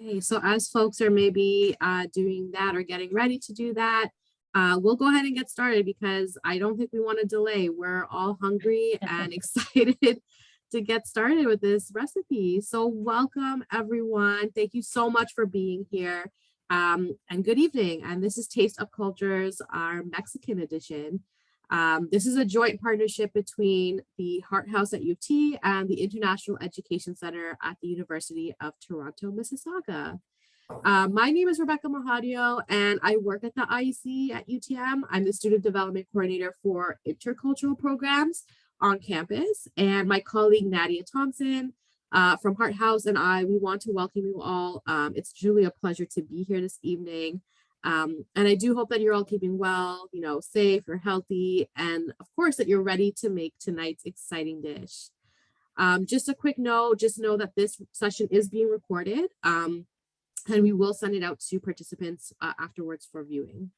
Okay, so as folks are maybe doing that or getting ready to do that, we'll go ahead and get started because I don't think we want to delay. We're all hungry and excited to get started with this recipe. So welcome everyone. Thank you so much for being here. And good evening. And this is Taste of Cultures, our Mexican edition. This is a joint partnership between the Hart House at UT and the International Education Center at the University of Toronto Mississauga. My name is Rebecca Mahadio, and I work at the IEC at UTM. I'm the Student Development Coordinator for Intercultural Programs on campus, and my colleague Nadia Thompson from Hart House and we want to welcome you all. It's truly a pleasure to be here this evening. And I do hope that you're all keeping well, safe, you're healthy, and of course that you're ready to make tonight's exciting dish. Just a quick note, just know that this session is being recorded, and we will send it out to participants afterwards for viewing.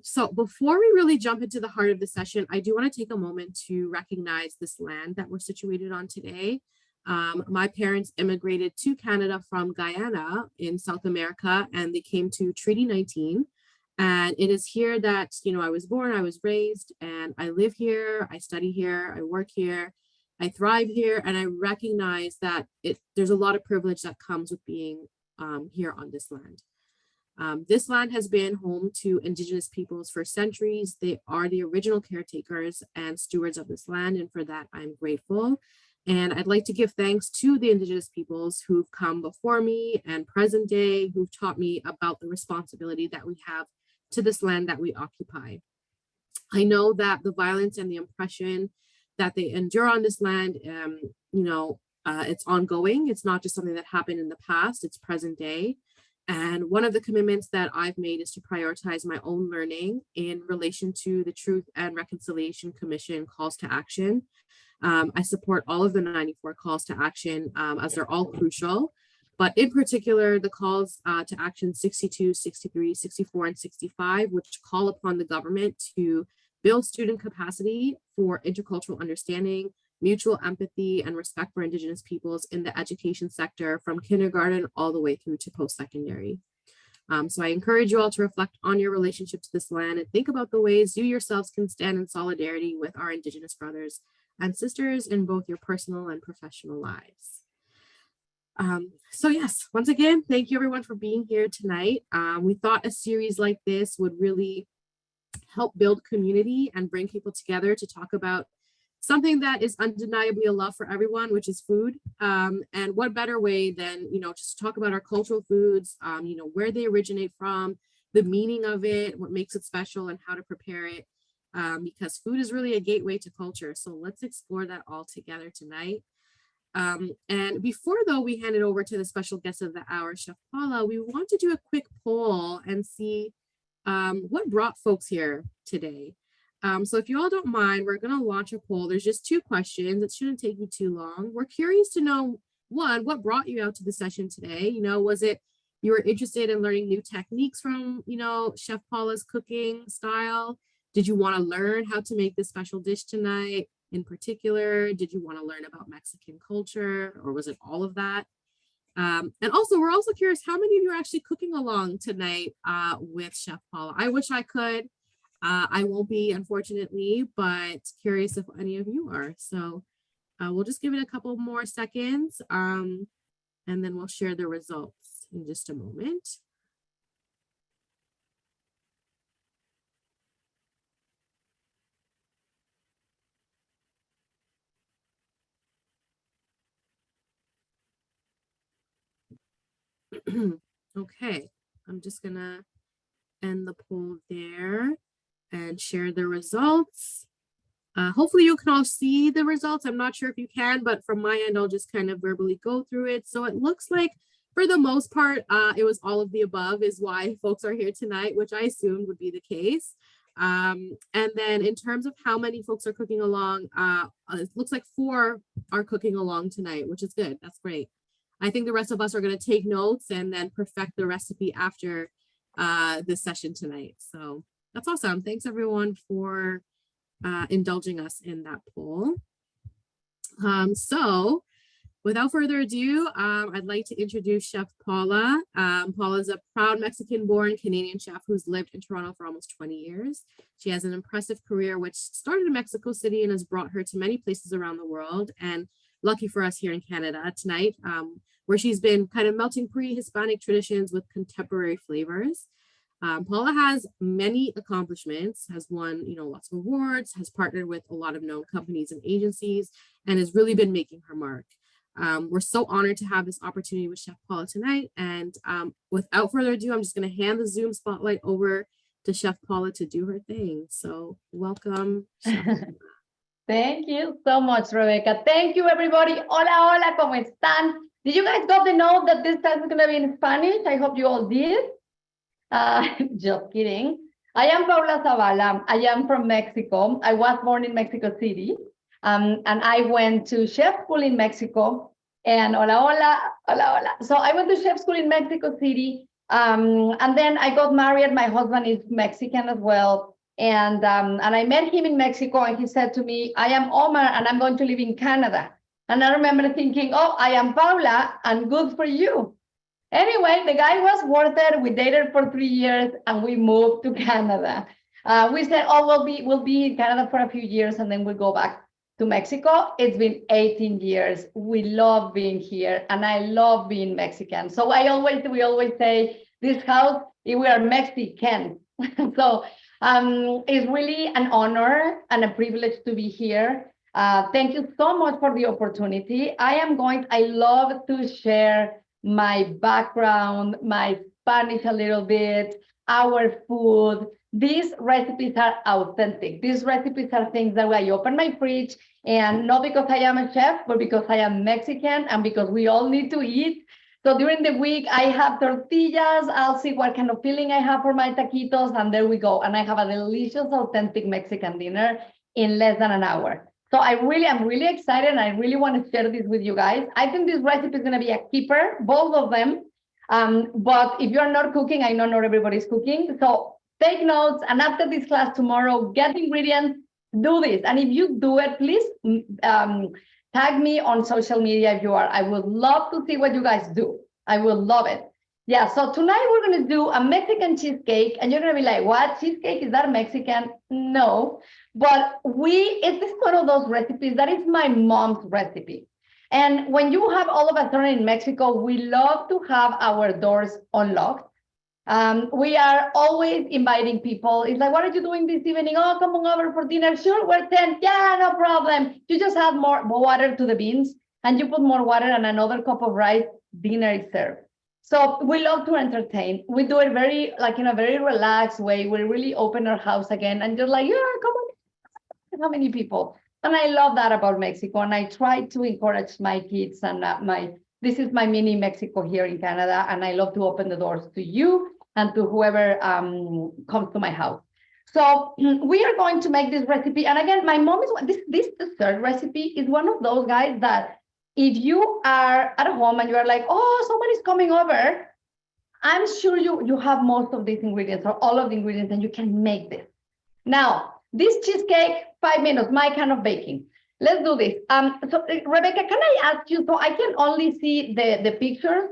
So before we really jump into the heart of the session, I do want to take a moment to recognize this land that we're situated on today. My parents immigrated to Canada from Guyana in South America, and they came to Treaty 19. And it is here that, I was born, I was raised, and I live here, I study here, I work here, I thrive here, and I recognize that there's a lot of privilege that comes with being here on this land. This land has been home to Indigenous peoples for centuries. They are the original caretakers and stewards of this land, and for that, I'm grateful. And I'd like to give thanks to the Indigenous peoples who've come before me and present day, who've taught me about the responsibility that we have to this land that we occupy. I know that the violence and the oppression that they endure on this land, it's ongoing. It's not just something that happened in the past, it's present day. And one of the commitments that I've made is to prioritize my own learning in relation to the Truth and Reconciliation Commission calls to action. I support all of the 94 calls to action as they're all crucial, but in particular, the calls to action 62, 63, 64, and 65, which call upon the government to build student capacity for intercultural understanding, mutual empathy, and respect for Indigenous peoples in the education sector from kindergarten all the way through to post-secondary. So I encourage you all to reflect on your relationship to this land and think about the ways you yourselves can stand in solidarity with our Indigenous brothers and sisters in both your personal and professional lives. So yes, once again, thank you everyone for being here tonight. We thought a series like this would really help build community and bring people together to talk about something that is undeniably a love for everyone, which is food. And what better way than, just talk about our cultural foods, where they originate from, the meaning of it, what makes it special, and how to prepare it. Because food is really a gateway to culture. So let's explore that all together tonight. And before though we hand it over to the special guest of the hour, Chef Paula, we want to do a quick poll and see what brought folks here today. So if you all don't mind, we're going to launch a poll. There's just 2 questions. It shouldn't take you too long. We're curious to know, one, what brought you out to the session today? Was it you were interested in learning new techniques from, Chef Paula's cooking style? Did you want to learn how to make this special dish tonight? In particular, did you want to learn about Mexican culture, or was it all of that? And also, we're also curious, how many of you are actually cooking along tonight with Chef Paula? I wish I could. I won't be, unfortunately, but curious if any of you are. So we'll just give it a couple more seconds, and then we'll share the results in just a moment. Okay, I'm just gonna end the poll there and share the results. Hopefully you can all see the results. I'm not sure if you can, but from my end, I'll just kind of verbally go through it. So it looks like for the most part, it was all of the above is why folks are here tonight, which I assumed would be the case. And then in terms of how many folks are cooking along, it looks like 4 are cooking along tonight, which is good. That's great. I think the rest of us are going to take notes and then perfect the recipe after this session tonight. So that's awesome. Thanks everyone for indulging us in that poll. So Without further ado, I'd like to introduce Chef Paula. Paula is a proud Mexican-born Canadian chef who's lived in Toronto for almost 20 years. She has an impressive career which started in Mexico City and has brought her to many places around the world. And lucky for us here in Canada tonight, where she's been kind of melting pre-Hispanic traditions with contemporary flavors. Paula has many accomplishments, has won, lots of awards, has partnered with a lot of known companies and agencies, and has really been making her mark. We're so honored to have this opportunity with Chef Paula tonight. And without further ado, I'm just going to hand the Zoom spotlight over to Chef Paula to do her thing. So welcome, Chef. Thank you so much, Rebecca. Thank you, everybody. Hola, hola, ¿cómo están? Did you guys got the note that this time is going to be in Spanish? I hope you all did. Just kidding. I am Paula Zavala. I am from Mexico. I was born in Mexico City. And I went to chef school in Mexico. And hola, hola, hola, hola. So I went to chef school in Mexico City. And then I got married. My husband is Mexican as well. And I met him in Mexico. And he said to me, I am Omar, and I'm going to live in Canada. And I remember thinking, oh, I am Paula, and good for you. Anyway, the guy was worth it. We dated for 3 years, and we moved to Canada. We said, oh, we'll be in Canada for a few years, and then we'll go back to Mexico. It's been 18 years. We love being here, and I love being Mexican. So we always say, this house, we are Mexican. So it's really an honor and a privilege to be here. Thank you so much for the opportunity. I love to share my background, my Spanish a little bit, our food. These recipes are authentic. These recipes are things that I open my fridge, and not because I am a chef, but because I am Mexican and because we all need to eat. So during the week, I have tortillas. I'll see what kind of filling I have for my taquitos, and there we go. And I have a delicious, authentic Mexican dinner in less than an hour. So I'm really excited, and I really want to share this with you guys. I think this recipe is going to be a keeper, both of them. But if you're not cooking, I know not everybody's cooking. So take notes, and after this class tomorrow, get ingredients, do this. And if you do it, please tag me on social media if you are. I would love to see what you guys do. I will love it. Yeah, so tonight we're going to do a Mexican cheesecake, and you're going to be like, what? Cheesecake? Is that Mexican? No, but it is one of those recipes that is my mom's recipe. And when you have all of a sudden in Mexico, we love to have our doors unlocked. We are always inviting people. It's like, what are you doing this evening? Oh, come on over for dinner. Sure, we're 10. Yeah, no problem. You just add more water to the beans, and you put more water and another cup of rice. Dinner is served. So we love to entertain. We do it in a very relaxed way. We really open our house again and just like, yeah, come on. How many people? And I love that about Mexico. And I try to encourage my kids, and this is my mini Mexico here in Canada. And I love to open the doors to you and to whoever comes to my house. So we are going to make this recipe. And again, my mom is this the third recipe is one of those guys that if you are at home and you are like, oh, somebody's coming over, I'm sure you have most of these ingredients or all of the ingredients, and you can make this. Now, this cheesecake, 5 minutes, my kind of baking. Let's do this. So Rebecca, can I ask you, so I can only see the pictures.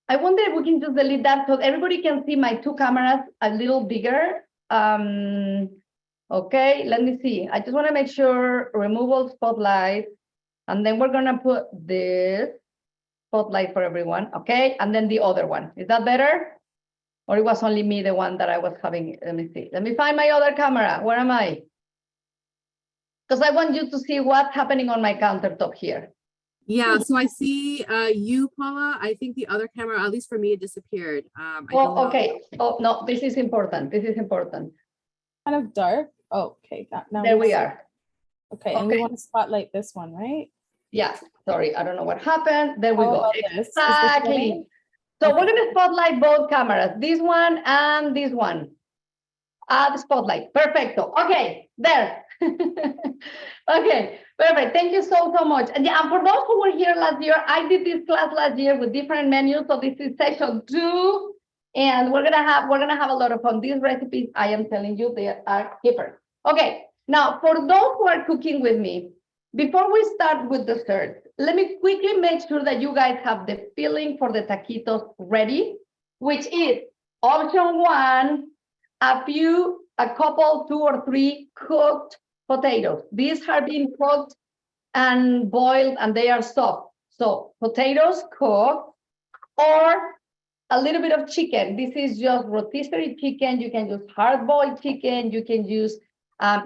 I wonder if we can just delete that so everybody can see my 2 cameras a little bigger. Okay, let me see. I just want to make sure removal spotlight. And then we're going to put this spotlight for everyone, okay? And then the other one. Is that better? Or it was only me, the one that I was having? Let me see. Let me find my other camera. Where am I? Because I want you to see what's happening on my countertop here. Yeah, so I see you, Paula. I think the other camera, at least for me, it disappeared. Okay. Oh, no, this is important. This is important. Kind of dark. Oh, okay. Now there we are. Okay, and we want to spotlight this one, right? Yeah, sorry, I don't know what happened. There we go. Exactly. So we're going to spotlight both cameras, this one and this one. The spotlight. Perfecto. Okay, there. Okay, perfect. Thank you so much. And yeah, and for those who were here last year, I did this class last year with different menus. So this is session 2, and we're gonna have a lot of fun. These recipes, I am telling you, they are keepers. Okay, now for those who are cooking with me, before we start with desserts, let me quickly make sure that you guys have the filling for the taquitos ready, which is option one, a couple, 2 or 3 cooked potatoes. These have been cooked and boiled and they are soft. So potatoes cooked, or a little bit of chicken. This is just rotisserie chicken. You can use hard-boiled chicken. You can use,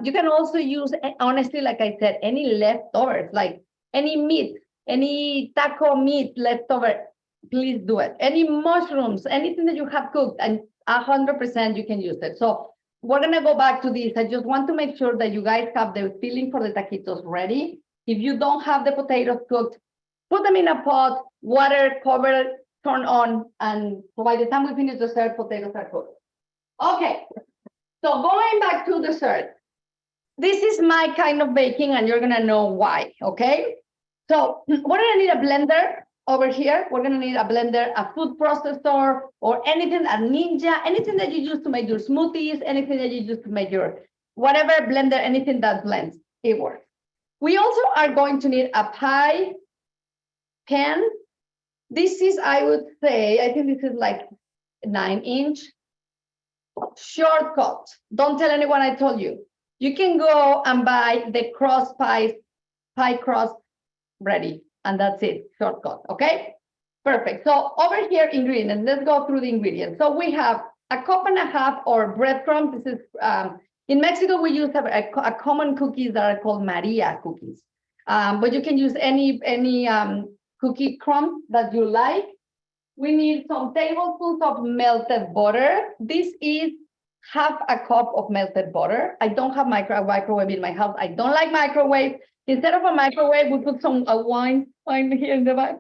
you can also use, honestly, like I said, any leftovers, like any meat, any taco meat leftover, please do it. Any mushrooms, anything that you have cooked, and 100% you can use it. So we're gonna go back to this. I just want to make sure that you guys have the filling for the taquitos ready. If you don't have the potatoes cooked, put them in a pot, water, cover, turn on, and by the time we finish dessert, potatoes are cooked. Okay, so going back to dessert, this is my kind of baking, and you're gonna know why, okay? So we're gonna need a blender over here. We're gonna need a blender, a food processor, or anything, a Ninja, anything that you use to make your smoothies, anything that you use to make your whatever blender, anything that blends, it works. We also are going to need a pie pan. This is, I would say, I think this is like 9-inch. Shortcut. Don't tell anyone I told you. You can go and buy the pie crust ready, and that's it, shortcut, okay? Perfect. So over here, ingredients, let's go through the ingredients. So we have 1.5 cups or breadcrumbs. This is, in Mexico, we use a common cookies that are called Maria cookies. But you can use any cookie crumb that you like. We need some tablespoons of melted butter. This is 1/2 cup of melted butter. I don't have microwave in my house. I don't like microwave. Instead of a microwave, we put some wine here in the back.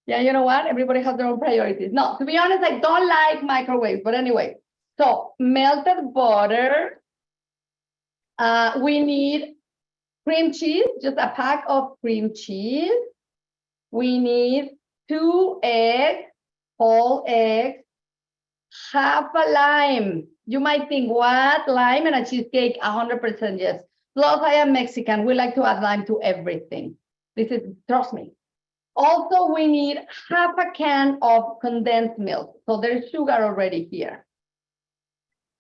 Yeah, you know what? Everybody has their own priorities. No, to be honest, I don't like microwave. But anyway, so melted butter. We need cream cheese, just a pack of cream cheese. We need 2 eggs, whole eggs, 1/2 lime. You might think, what? Lime and a cheesecake? 100% yes. Plus, I am Mexican. We like to add lime to everything. This is, trust me. Also, we need 1/2 can of condensed milk. So there's sugar already here.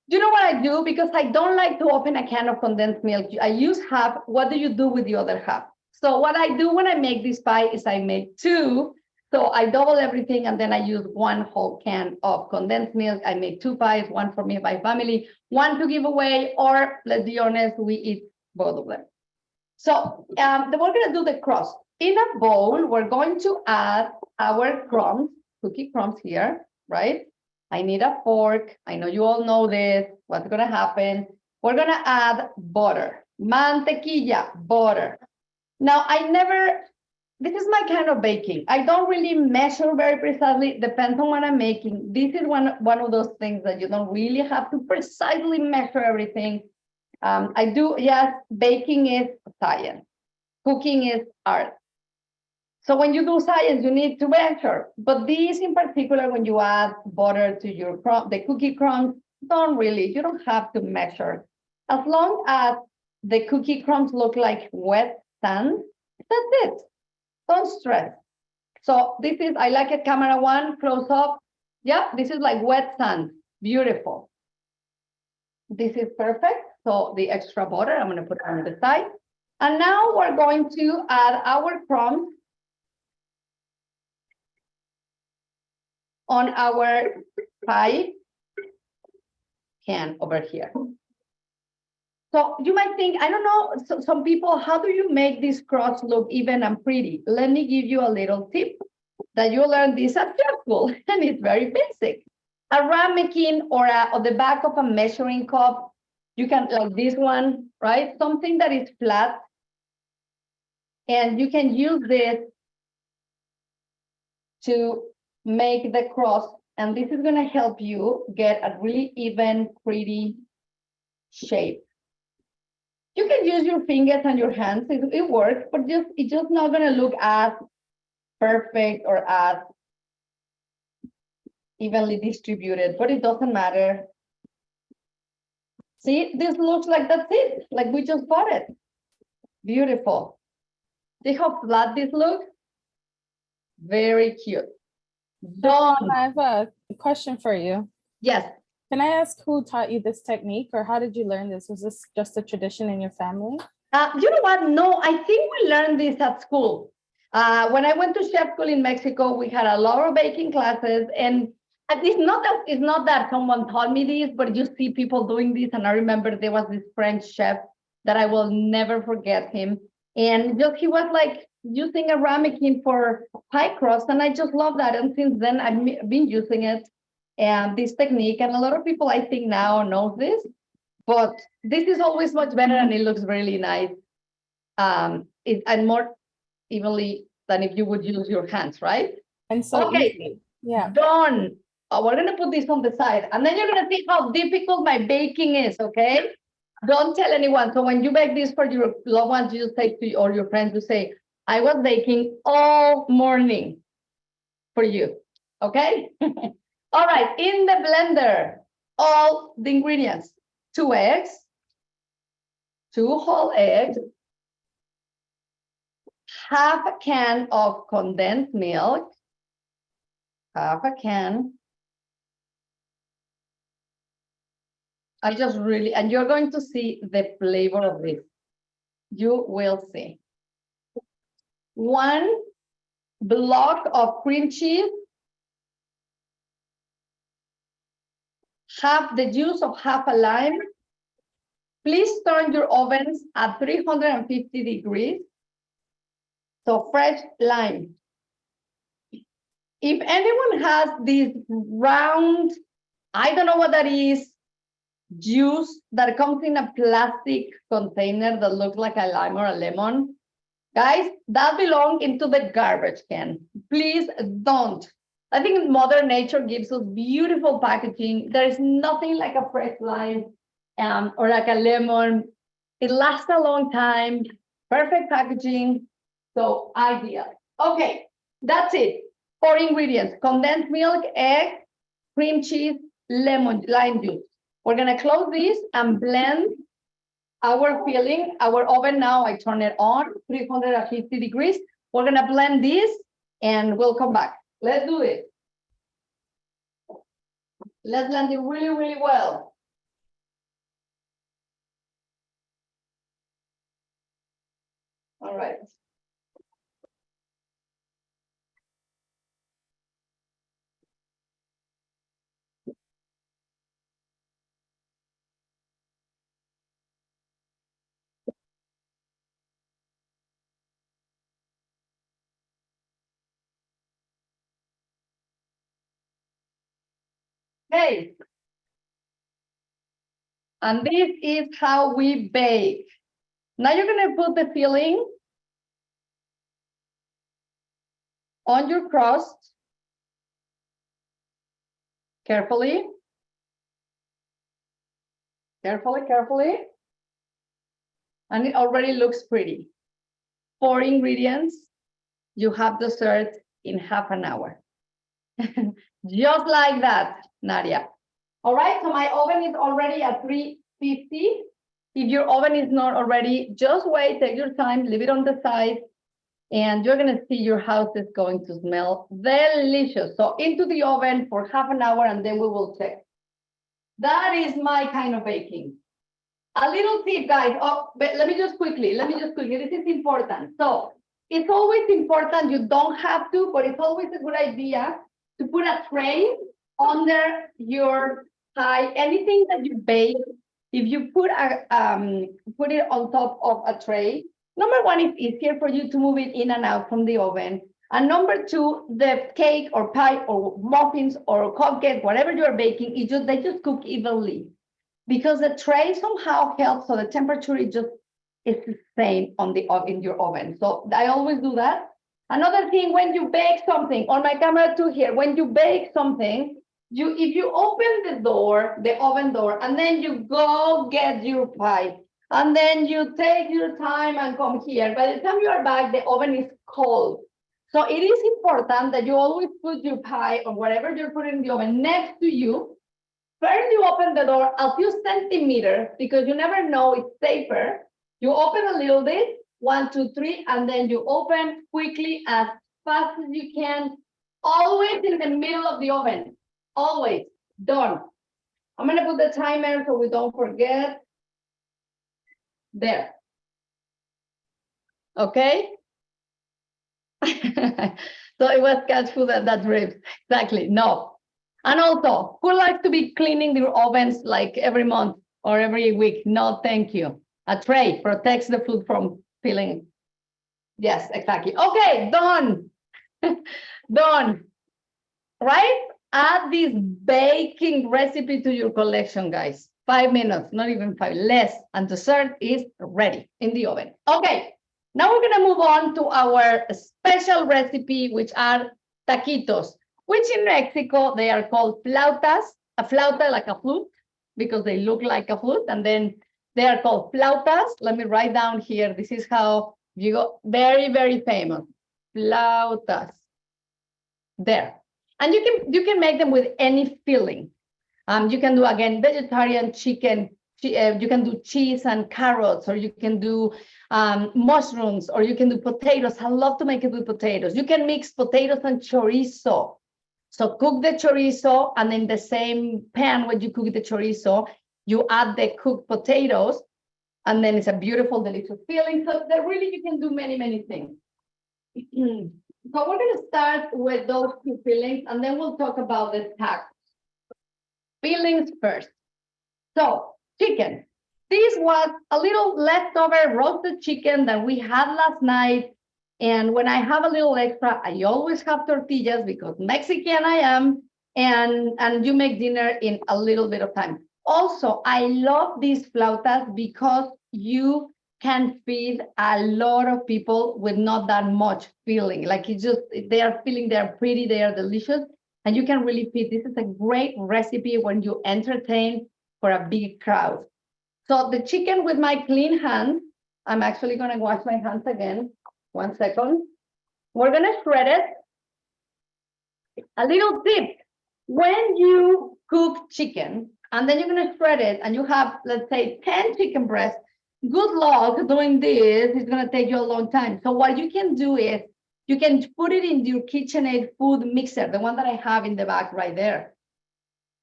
You know what I do? Because I don't like to open a can of condensed milk. I use half. What do you do with the other half? So what I do when I make this pie is I make 2. So I double everything, and then I use 1 whole can of condensed milk. I make 2 pies, 1 for me and my family, 1 to give away, or let's be honest, we eat both of them. So then we're gonna do the crust. In a bowl, we're going to add our crumbs, cookie crumbs here, right? I need a fork. I know you all know this. What's gonna happen? We're gonna add butter, mantequilla, butter. Now, this is my kind of baking. I don't really measure very precisely, depends on what I'm making. This is one of those things that you don't really have to precisely measure everything. I do, yes, baking is science. Cooking is art. So when you do science, you need to measure. But these in particular, when you add butter to your the cookie crumbs, you don't have to measure. As long as the cookie crumbs look like wet sand, that's it. Don't stress. So this is, I like it, camera 1, close up. Yeah, this is like wet sand. Beautiful. This is perfect. So the extra butter, I'm going to put it on the side. And now we're going to add our crumbs on our pie can over here. So you might think, I don't know, some people, how do you make this crust look even and pretty? Let me give you a little tip that you learn this at chef school, and it's very basic. A ramekin or the back of a measuring cup, you can, like this one, right? Something that is flat, and you can use this to make the crust, and this is gonna help you get a really even, pretty shape. You can use your fingers and your hands, it works, but it's just not gonna look as perfect or as evenly distributed, but it doesn't matter. See, this looks like that's it, like we just bought it. Beautiful. See how flat this looks? Very cute. Paula, Done. I have a question for you. Yes. Can I ask who taught you this technique, or how did you learn this? Was this just a tradition in your family? You know what? No, I think we learned this at school. When I went to chef school in Mexico, we had a lot of baking classes, and it's not that someone taught me this, but you see people doing this. And I remember there was this French chef that I will never forget him, and just he was like using a ramekin for pie crust, and I just love that. And since then, I've been using it and this technique, and a lot of people I think now know this. But this is always much better and it looks really nice. And more evenly than if you would use your hands, right? And so Okay. easy. Yeah. Done. We're gonna put this on the side and then you're gonna see how difficult my baking is, okay? Don't tell anyone. So when you bake this for your loved ones, you just say to or your friends, you say, I was baking all morning for you, okay? All right, in the blender, all the ingredients. 2 eggs, 2 whole eggs, half a can of condensed milk, half a can. And you're going to see the flavor of this. You will see. 1 block of cream cheese, half the juice of half a lime. Please turn your ovens at 350 degrees. So fresh lime. If anyone has this round, I don't know what that is, juice that comes in a plastic container that looks like a lime or a lemon, guys, that belongs into the garbage can. Please don't. I think Mother Nature gives us beautiful packaging. There is nothing like a fresh lime or like a lemon. It lasts a long time, perfect packaging, so ideal. Okay, that's it. 4 ingredients: condensed milk, egg, cream cheese, lime juice. We're gonna close this and blend our filling. Our oven now, I turn it on, 350 degrees. We're gonna blend this and we'll come back. Let's do it. Let's blend it really, really well. All right. Okay. And this is how we bake. Now you're going to put the filling on your crust carefully. Carefully. And it already looks pretty. 4 ingredients. You have dessert in half an hour. Just like that, Nadia. All right, so my oven is already at 350. If your oven is not already, just wait, take your time, leave it on the side, and you're gonna see your house is going to smell delicious. So into the oven for half an hour and then we will check. That is my kind of baking. A little tip, guys. Oh, but let me just quickly, this is important. So it's always important, you don't have to, but it's always a good idea to put a tray under your pie. Anything that you bake, if you put it on top of a tray, number one, it's easier for you to move it in and out from the oven. And number two, the cake or pie or muffins or cupcake, whatever you're baking, they just cook evenly. Because the tray somehow helps, so the temperature is the same in your oven. So I always do that. Another thing, when you bake something, on my camera too here, when you bake something, if you open the oven door, and then you go get your pie, and then you take your time and come here, by the time you are back, the oven is cold. So it is important that you always put your pie or whatever you're putting in the oven next to you. First, you open the door a few centimeters because you never know, it's safer. You open a little bit, 1, 2, 3, and then you open quickly as fast as you can. Always in the middle of the oven. Always. Done. I'm gonna put the timer so we don't forget. There. Okay. So it was cat food that ribs. Exactly. No. And also, who likes to be cleaning their ovens like every month or every week? No, thank you. A tray protects the food from peeling. Yes, exactly. Okay, done. Done. Right? Add this baking recipe to your collection, guys. 5 minutes, not even 5, less. And dessert is ready in the oven. Okay, now we're gonna move on to our special recipe, which are taquitos, which in Mexico, they are called flautas, a flauta like a flute, because they look like a flute, and then they are called flautas. Let me write down here. This is how you go, very, very famous, flautas. There. And you can make them with any filling. You can do, again, vegetarian chicken. You can do cheese and carrots, or you can do mushrooms, or you can do potatoes. I love to make it with potatoes. You can mix potatoes and chorizo. So cook the chorizo, and in the same pan where you cook the chorizo, you add the cooked potatoes, and then it's a beautiful, delicious filling. So that really you can do many, many things. So we're going to start with those two fillings, and then we'll talk about the tacos. Fillings first. So chicken. This was a little leftover roasted chicken that we had last night. And when I have a little extra, I always have tortillas because Mexican I am, and you make dinner in a little bit of time. Also, I love these flautas because you can feed a lot of people with not that much filling. Like it's just, they are filling, they are pretty, they are delicious, and you can really feed. This is a great recipe when you entertain for a big crowd. So the chicken with my clean hands, I'm actually gonna wash my hands again. 1 second. We're gonna shred it. A little tip, when you cook chicken, and then you're gonna shred it, and you have, let's say, 10 chicken breasts, good luck doing this. It's going to take you a long time. So what you can do is you can put it in your KitchenAid food mixer, the one that I have in the back right there.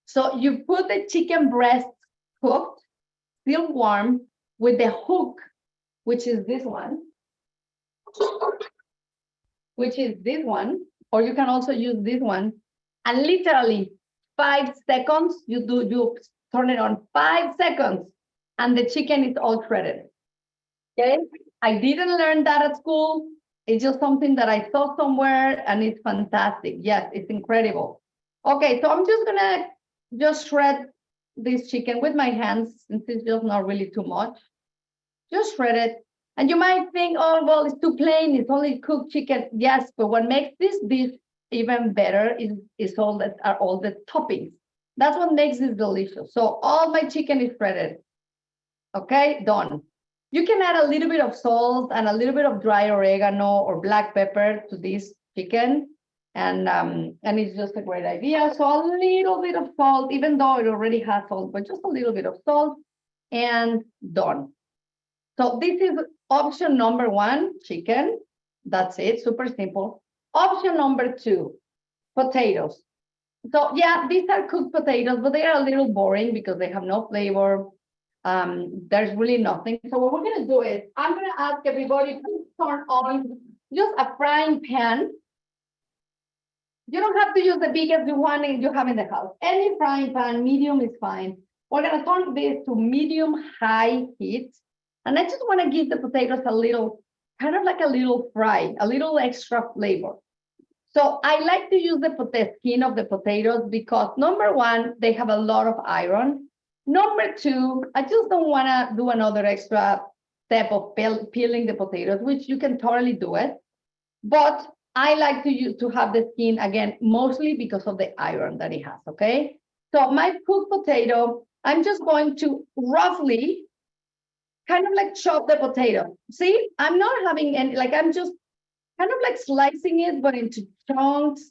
So you put the chicken breast cooked, still warm, with the hook, which is this one, or you can also use this one. And literally 5 seconds, you turn it on, 5 seconds. And the chicken is all shredded. Okay, I didn't learn that at school. It's just something that I saw somewhere, and it's fantastic. Yes, it's incredible. Okay, so I'm just gonna shred this chicken with my hands, since it's just not really too much. Just shred it. And you might think, oh, well, it's too plain. It's only cooked chicken. Yes, but what makes this dish even better is all the toppings. That's what makes this delicious. So all my chicken is shredded. Okay, done. You can add a little bit of salt and a little bit of dry oregano or black pepper to this chicken. And it's just a great idea. So a little bit of salt, even though it already has salt, but just a little bit of salt, and done. So this is option number 1, chicken. That's it, super simple. Option number 2, potatoes. So yeah, these are cooked potatoes, but they are a little boring because they have no flavor. There's really nothing. So what we're gonna do is, I'm gonna ask everybody to turn on just a frying pan. You don't have to use the biggest one you have in the house. Any frying pan, medium is fine. We're gonna turn this to medium-high heat. And I just wanna give the potatoes a little, kind of like a little fry, a little extra flavor. So I like to use the skin of the potatoes because number 1, they have a lot of iron. Number 2, I just don't want to do another extra step of peeling the potatoes, which you can totally do it. But I like to have the skin, again, mostly because of the iron that it has, okay? So my cooked potato, I'm just going to roughly kind of like chop the potato. See, I'm not having any, like I'm just kind of like slicing it, but into chunks,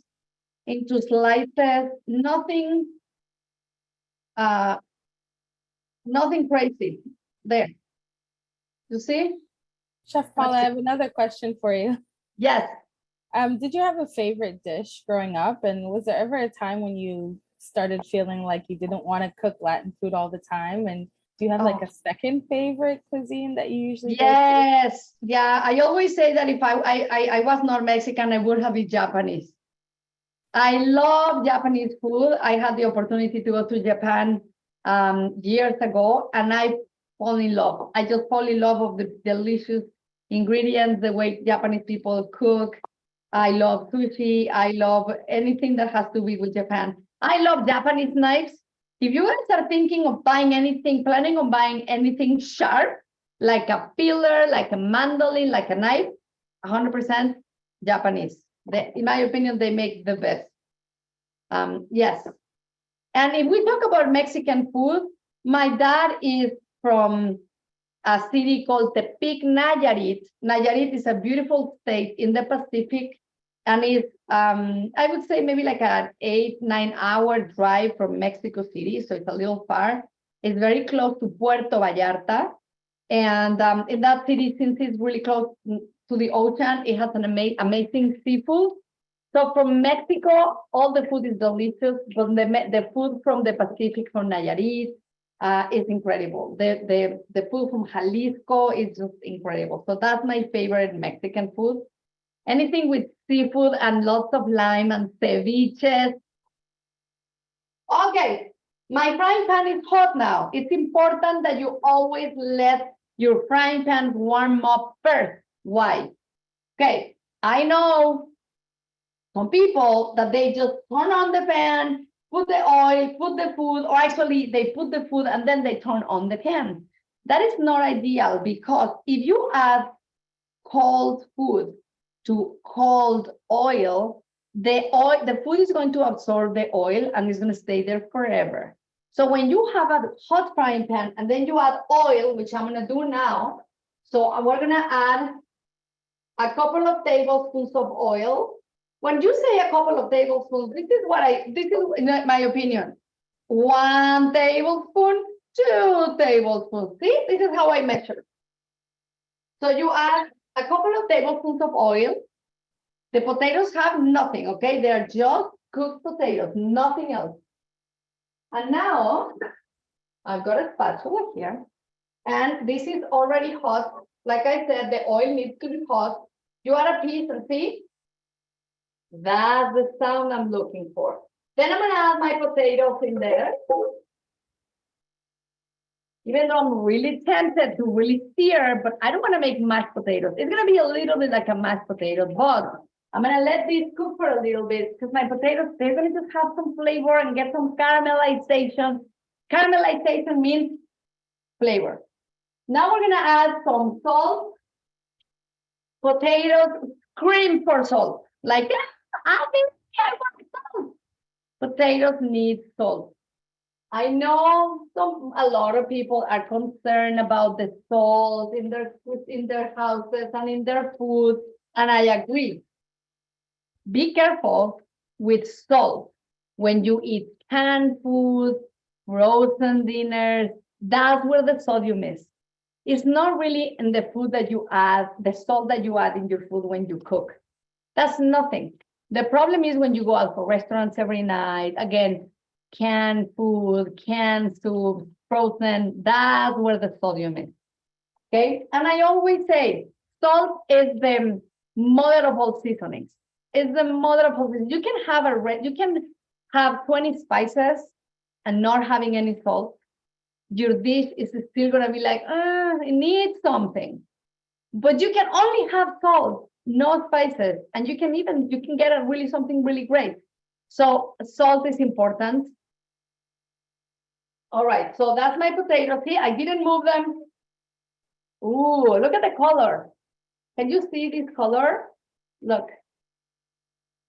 into slices, nothing crazy there. You see? Chef Paula, I have another question for you. Yes. Did you have a favorite dish growing up? And was there ever a time when you started feeling like you didn't want to cook Latin food all the time? And do you have like Oh, a second favorite cuisine that you usually go to? yes. Yeah. I always say that if I was not Mexican, I would have been Japanese. I love Japanese food. I had the opportunity to go to Japan years ago, and I fall in love. I just fall in love of the delicious ingredients, the way Japanese people cook. I love sushi. I love anything that has to do with Japan. I love Japanese knives. If you guys are thinking of buying anything, planning on buying anything sharp, like a filler, like a mandolin, like a knife, 100% Japanese. In my opinion, they make the best. Yes. And if we talk about Mexican food, my dad is from a city called Tepic, Nayarit. Nayarit is a beautiful state in the Pacific, and is I would say maybe like an 8-9 hour drive from Mexico City, so it's a little far. It's very close to Puerto Vallarta, and in that city, since it's really close to the ocean, it has an amazing seafood. So from Mexico, all the food is delicious, but the food from the Pacific, from Nayarit, is incredible. The food from Jalisco is just incredible. So that's my favorite Mexican food. Anything with seafood and lots of lime and ceviches. Okay, my frying pan is hot now. It's important that you always let your frying pan warm up first. Why? Okay, I know some people that they just turn on the pan, put the oil, put the food, or actually they put the food and then they turn on the pan. That is not ideal, because if you add cold food to cold oil, the food is going to absorb the oil and it's going to stay there forever. So when you have a hot frying pan and then you add oil, which I'm going to do now, so we're going to add a couple of tablespoons of oil. When you say a couple of tablespoons, this is in my opinion, 1 tablespoon, 2 tablespoons. See, this is how I measure. So you add a couple of tablespoons of oil. The potatoes have nothing, okay? They're just cooked potatoes, nothing else. And now I've got a spatula here, and this is already hot. Like I said, the oil needs to be hot. You add a piece and see, that's the sound I'm looking for. Then I'm gonna add my potatoes in there. Even though I'm really tempted to really sear, but I don't want to make mashed potatoes. It's gonna be a little bit like a mashed potato, but I'm gonna let these cook for a little bit, because my potatoes, they're gonna just have some flavor and get some caramelization. Caramelization means flavor. Now we're gonna add some salt. Potatoes scream for salt. Like, I think I want salt. Potatoes need salt. I know a lot of people are concerned about the salt in their houses and in their food, and I agree. Be careful with salt when you eat canned food, frozen dinners. That's where the sodium is. It's not really in the food that you add, the salt that you add in your food when you cook. That's nothing. The problem is when you go out for restaurants every night, again, canned food, canned soup, frozen, that's where the sodium is. Okay? And I always say, salt is the mother of all seasonings. It's the mother of all seasonings. You can have 20 spices and not having any salt. Your dish is still gonna be like, it needs something. But you can only have salt, no spices, and you can get something really great. So salt is important. All right, so that's my potatoes. See, I didn't move them. Ooh, look at the color. Can you see this color? Look.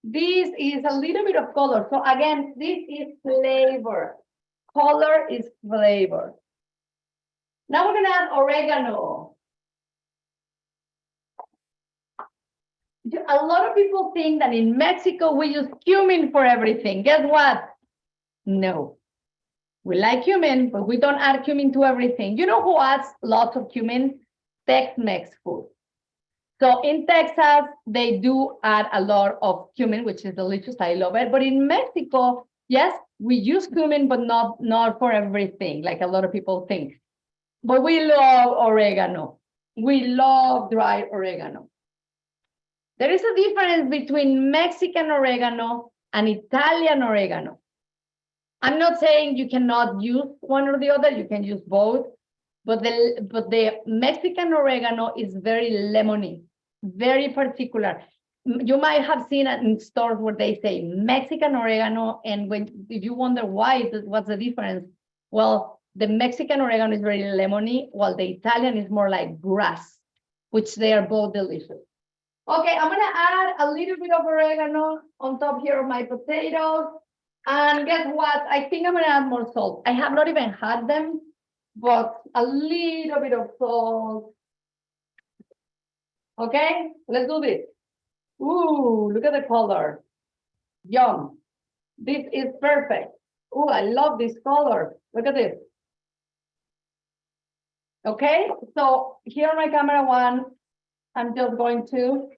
This is a little bit of color. So again, this is flavor. Color is flavor. Now we're gonna add oregano. A lot of people think that in Mexico we use cumin for everything. Guess what? No. We like cumin, but we don't add cumin to everything. You know who adds lots of cumin? Tex-Mex food. So in Texas, they do add a lot of cumin, which is delicious. I love it. But in Mexico, yes, we use cumin, but not for everything, like a lot of people think. But we love oregano. We love dry oregano. There is a difference between Mexican oregano and Italian oregano. I'm not saying you cannot use one or the other, you can use both, but the Mexican oregano is very lemony, very particular. You might have seen it in stores where they say Mexican oregano, and if you wonder why, what's the difference? Well, the Mexican oregano is very lemony, while the Italian is more like grass, which they are both delicious. Okay, I'm gonna add a little bit of oregano on top here of my potatoes. And guess what? I think I'm gonna add more salt. I have not even had them, but a little bit of salt. Okay, let's do this. Ooh, look at the color. Yum. This is perfect. Ooh, I love this color. Look at this. Okay, so here on my camera one, I'm just going to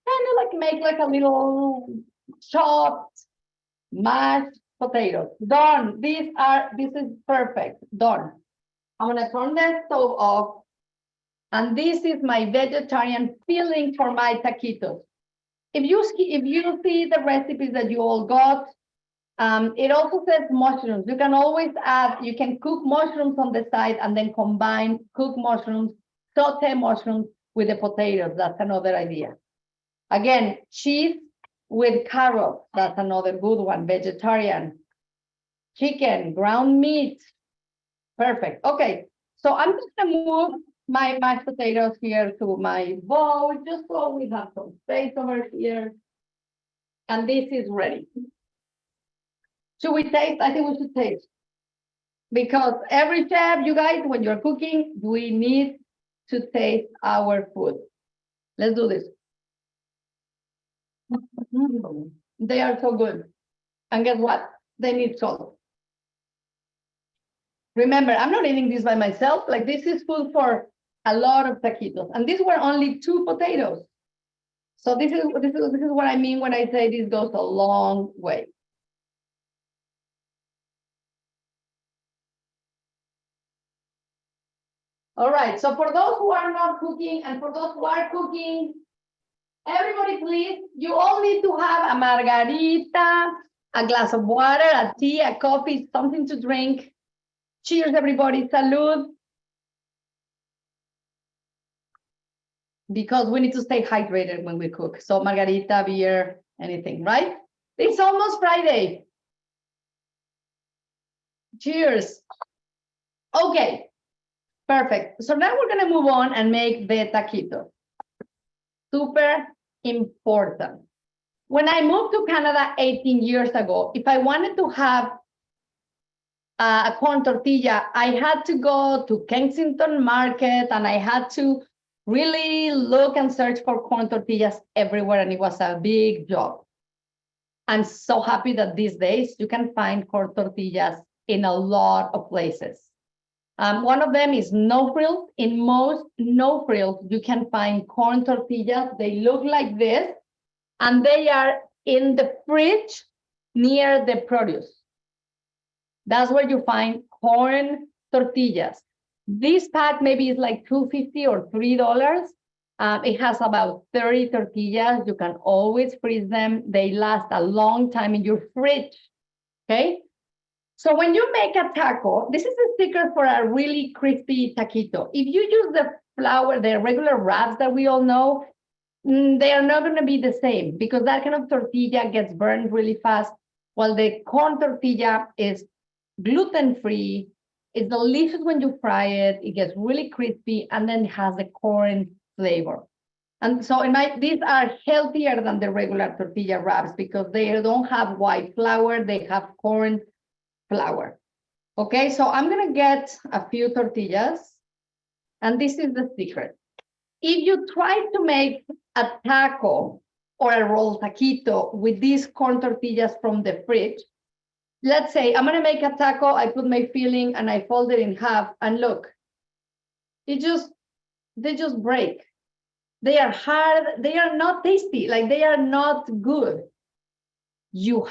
kind of like make like a little chopped mashed potatoes. Done. This is perfect. Done. I'm gonna turn the stove off. And this is my vegetarian filling for my taquitos. If you see the recipes that you all got, it also says mushrooms. You can always add, you can cook mushrooms on the side and then combine cooked mushrooms, saute mushrooms with the potatoes. That's another idea. Again, cheese with carrots. That's another good one. Vegetarian. Chicken, ground meat. Perfect. Okay, so I'm just gonna move my mashed potatoes here to my bowl, just so we have some space over here. And this is ready. Should we taste? I think we should taste. Because every chef, you guys, when you're cooking, we need to taste our food. Let's do this. They are so good. And guess what? They need salt. Remember, I'm not eating this by myself. Like, this is food for a lot of taquitos. And these were only 2 potatoes. So this is what I mean when I say this goes a long way. All right, so for those who are not cooking and for those who are cooking, everybody please, you all need to have a margarita, a glass of water, a tea, a coffee, something to drink. Cheers, everybody, salud. Because we need to stay hydrated when we cook. So margarita, beer, anything, right? It's almost Friday. Cheers. Okay. Perfect. So now we're going to move on and make the taquito. Super important. When I moved to Canada 18 years ago, if I wanted to have a corn tortilla, I had to go to Kensington Market and I had to really look and search for corn tortillas everywhere, and it was a big job. I'm so happy that these days you can find corn tortillas in a lot of places. One of them is no frills. In most no frills, you can find corn tortillas. They look like this, and they are in the fridge near the produce. That's where you find corn tortillas. This pack maybe is like $2.50 or $3. It has about 30 tortillas. You can always freeze them. They last a long time in your fridge, okay? So when you make a taco, this is the secret for a really crispy taquito. If you use the flour, the regular wraps that we all know, they are not going to be the same because that kind of tortilla gets burned really fast, while the corn tortilla is gluten-free. It's delicious when you fry it. It gets really crispy and then has the corn flavor. And so these are healthier than the regular tortilla wraps because they don't have white flour, they have corn flour. Okay, so I'm gonna get a few tortillas, and this is the secret. If you try to make a taco or a roll taquito with these corn tortillas from the fridge, let's say I'm gonna make a taco, I put my filling and I fold it in half, and look, it just they just break. They are hard, they are not tasty, like they are not good. You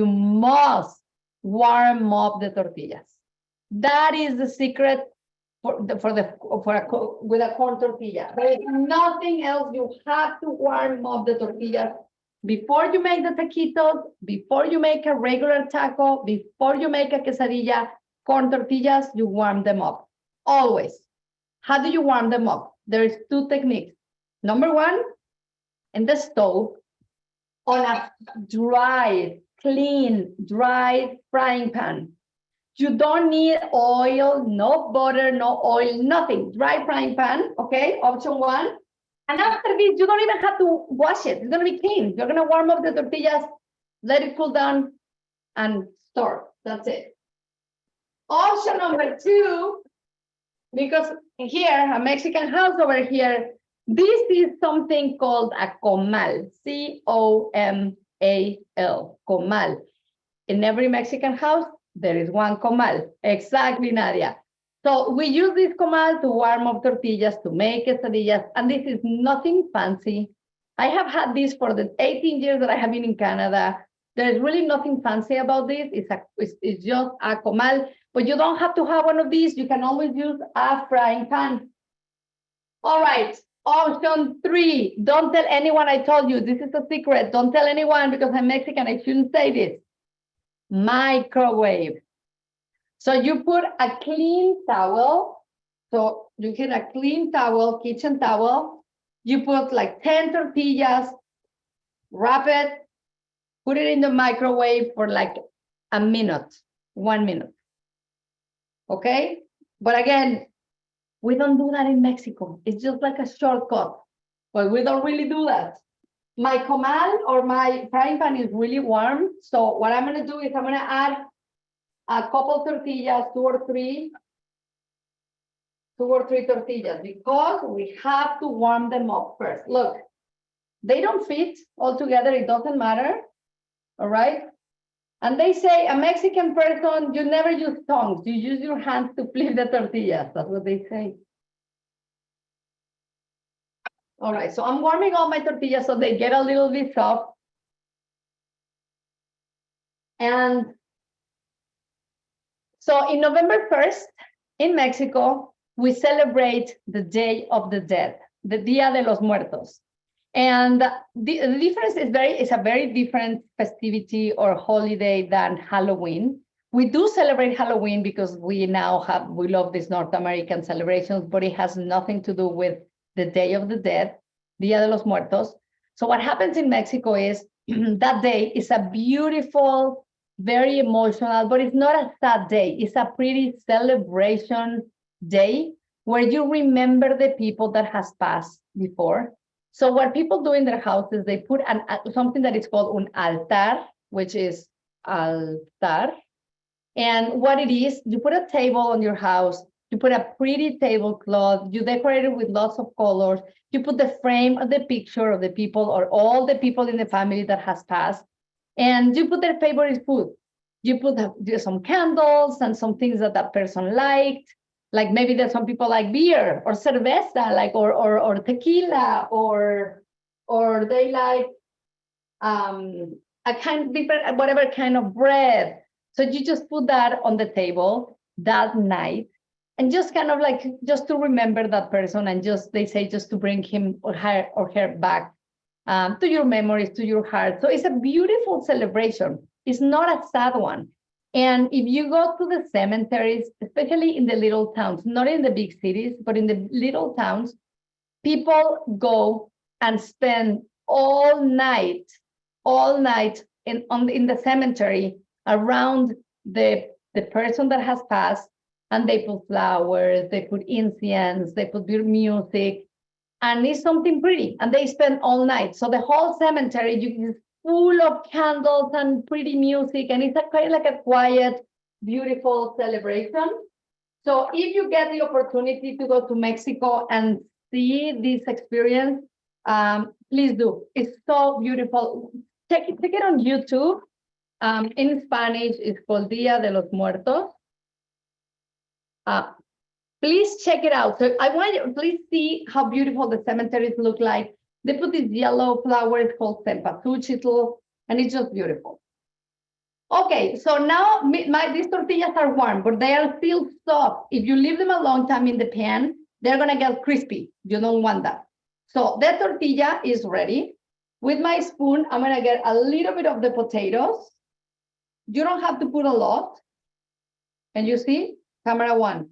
must warm up the tortillas. That is the secret with a corn tortilla. There is nothing else. You have to warm up the tortillas before you make the taquitos, before you make a regular taco, before you make a quesadilla. Corn tortillas, you warm them up always. How do you warm them up? There's two techniques. Number one, in the stove, on a clean, dry frying pan. You don't need oil, no butter, no oil, nothing. Dry frying pan, okay? Option one. And after this, you don't even have to wash it. It's gonna be clean. You're gonna warm up the tortillas, let it cool down, and store. That's it. Option number two, because here, a Mexican house over here, this is something called a comal, C-O-M-A-L, comal. In every Mexican house, there is one comal. Exactly, Nadia. So we use this comal to warm up tortillas, to make quesadillas, and this is nothing fancy. I have had this for the 18 years that I have been in Canada. There's really nothing fancy about this. It's just a comal, but you don't have to have one of these. You can always use a frying pan. All right, option three. Don't tell anyone I told you. This is a secret. Don't tell anyone because I'm Mexican. I shouldn't say this. Microwave. So you put a clean towel. So you get a clean towel, kitchen towel. You put like 10 tortillas, wrap it, put it in the microwave for like a minute, 1 minute. Okay? But again, we don't do that in Mexico. It's just like a shortcut, but we don't really do that. My comal or my frying pan is really warm. So what I'm gonna do is I'm gonna add a couple tortillas, two or three tortillas, because we have to warm them up first. Look, they don't fit all together. It doesn't matter. All right. And they say a Mexican person, you never use tongs. You use your hands to flip the tortillas. That's what they say. All right, so I'm warming all my tortillas so they get a little bit soft. And so in November 1st, in Mexico, we celebrate the Day of the Dead, the Dia de los Muertos. And the difference is it's a very different festivity or holiday than Halloween. We do celebrate Halloween because we love these North American celebrations, but it has nothing to do with the Day of the Dead, Dia de los Muertos. So what happens in Mexico is that day is a beautiful, very emotional, but it's not a sad day. It's a pretty celebration day where you remember the people that has passed before. So what people do in their houses, they put something that is called un altar, which is altar. And what it is, you put a table on your house, you put a pretty tablecloth, you decorate it with lots of colors, you put the frame of the picture of the people or all the people in the family that has passed, and you put their favorite food. You put some candles and some things that person liked. Like maybe there's some people like beer or cerveza, like or tequila, or they like a kind of different, whatever kind of bread. So you just put that on the table that night, and just kind of like just to remember that person, and they say just to bring him or her back to your memories, to your heart. So it's a beautiful celebration. It's not a sad one. And if you go to the cemeteries, especially in the little towns, not in the big cities, but in the little towns, people go and spend all night in the cemetery around the person that has passed, and they put flowers, they put incense, they put music, and it's something pretty, and they spend all night. So the whole cemetery is full of candles and pretty music, and it's kind of like a quiet, beautiful celebration. So if you get the opportunity to go to Mexico and see this experience, please do. It's so beautiful. Check it on YouTube. In Spanish, it's called Dia de los Muertos. Please check it out. So I want you to please see how beautiful the cemeteries look like. They put these yellow flowers called cempasúchil, and it's just beautiful. Okay, so now these tortillas are warm, but they are still soft. If you leave them a long time in the pan, they're gonna get crispy. You don't want that. So the tortilla is ready. With my spoon, I'm gonna get a little bit of the potatoes. You don't have to put a lot. And you see, camera one.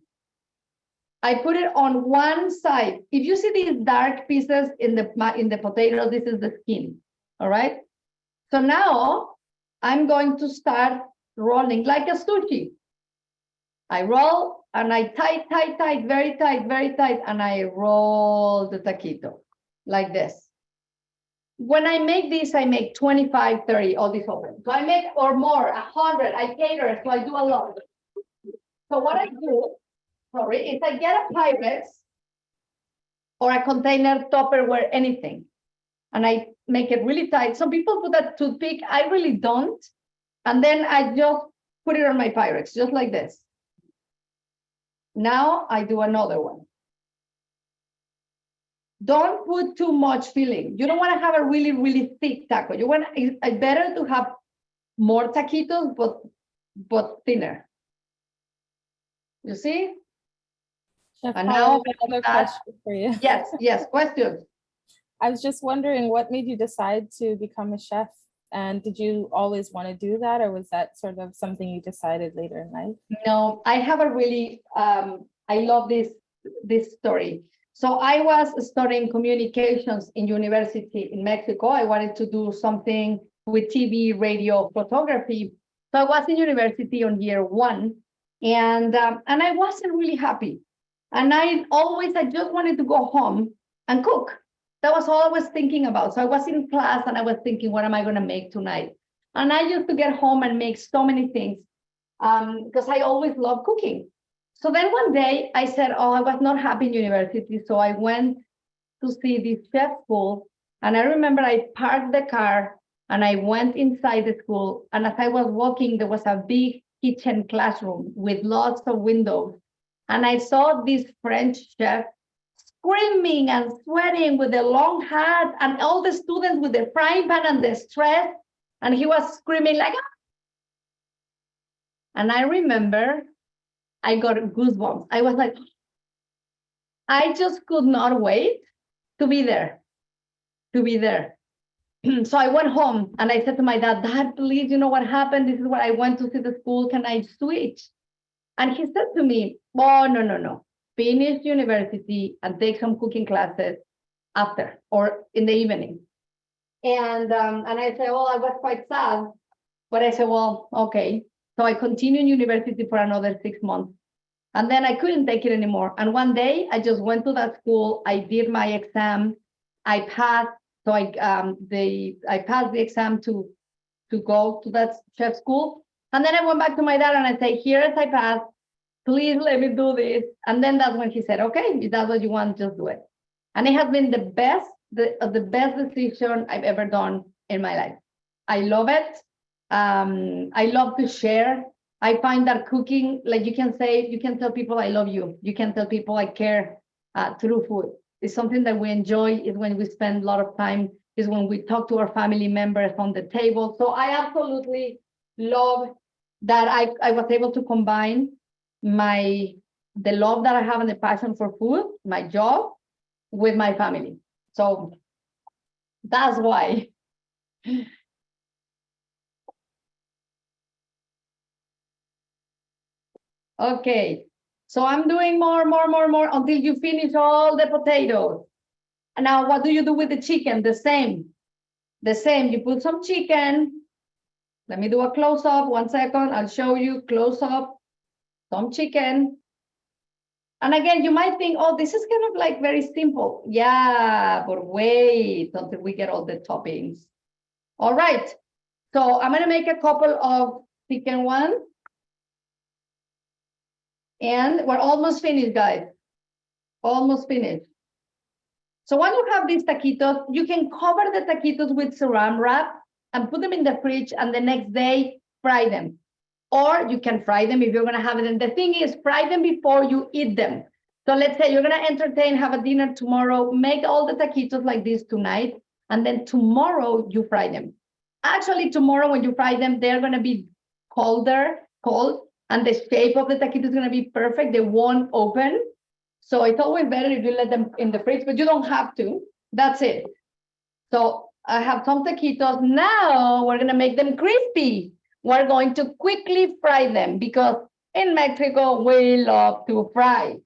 I put it on one side. If you see these dark pieces in the potato, this is the skin, all right? So now I'm going to start rolling like a sushi. I roll and I tight, very tight, and I roll the taquito like this. When I make this, I make 25, 30, all these open. So I make, or more, 100, I cater, so I do a lot. So what I do, is I get a Pyrex or a container, Tupperware, anything, and I make it really tight. Some people put a toothpick, I really don't. And then I just put it on my Pyrex, just like this. Now I do another one. Don't put too much filling. You don't want to have a really, really thick taco. You want, it's better to have more taquitos, but thinner. You see? Chef And Paula, now I have another question for you. Yes, questions. I was just wondering, what made you decide to become a chef? And did you always want to do that, or was that sort of something you decided later in life? No, I have a really, I love this story. So I was studying communications in university in Mexico. I wanted to do something with TV, radio, photography. So I was in university on year one, and I wasn't really happy. And I just wanted to go home and cook. That was all I was thinking about. So I was in class and I was thinking, what am I going to make tonight? And I used to get home and make so many things because I always loved cooking. So then one day I said, oh, I was not happy in university. So I went to see this chef school. And I remember I parked the car and I went inside the school. And as I was walking, there was a big kitchen classroom with lots of windows. And I saw this French chef screaming and sweating with a long hat, and all the students with the frying pan and the stress. And he was screaming like, ah! And I remember I got goosebumps. I was like, I just could not wait to be there. So I went home and I said to my dad, Dad, please, you know what happened? This is what I went to see the school. Can I switch? And he said to me, oh, no. Finish university and take some cooking classes after or in the evening. And I said, well, I was quite sad, but I said, well, okay. So I continued university for another 6 months. And then I couldn't take it anymore. And one day I just went to that school. I did my exam. I passed. So I passed the exam to go to that chef school. And then I went back to my dad and I said, here as I passed, please let me do this. And then that's when he said, okay, if that's what you want, just do it. And it has been the best decision I've ever done in my life. I love it. I love to share. I find that cooking, like you can tell people I love you. You can tell people I care through food. It's something that we enjoy. Is when we spend a lot of time, is when we talk to our family members on the table. So I absolutely love that I was able to combine the love that I have and the passion for food, my job, with my family. So that's why. Okay, so I'm doing more until you finish all the potatoes. And now what do you do with the chicken? The same. You put some chicken. Let me do a close-up. 1 second, I'll show you close-up. Some chicken. And again, you might think, oh, this is kind of like very simple. Yeah, but wait until we get all the toppings. All right. So I'm going to make a couple of chicken ones. And we're almost finished, guys. Almost finished. So when you have these taquitos, you can cover the taquitos with saran wrap and put them in the fridge, and the next day fry them. Or you can fry them if you're going to have it. And the thing is, fry them before you eat them. So let's say you're gonna entertain, have a dinner tomorrow, make all the taquitos like this tonight, and then tomorrow you fry them. Actually, tomorrow when you fry them, they're gonna be cold, and the shape of the taquito is gonna be perfect. They won't open. So it's always better if you let them in the fridge, but you don't have to. That's it. So I have some taquitos. Now we're gonna make them crispy. We're going to quickly fry them because in Mexico, we love to fry.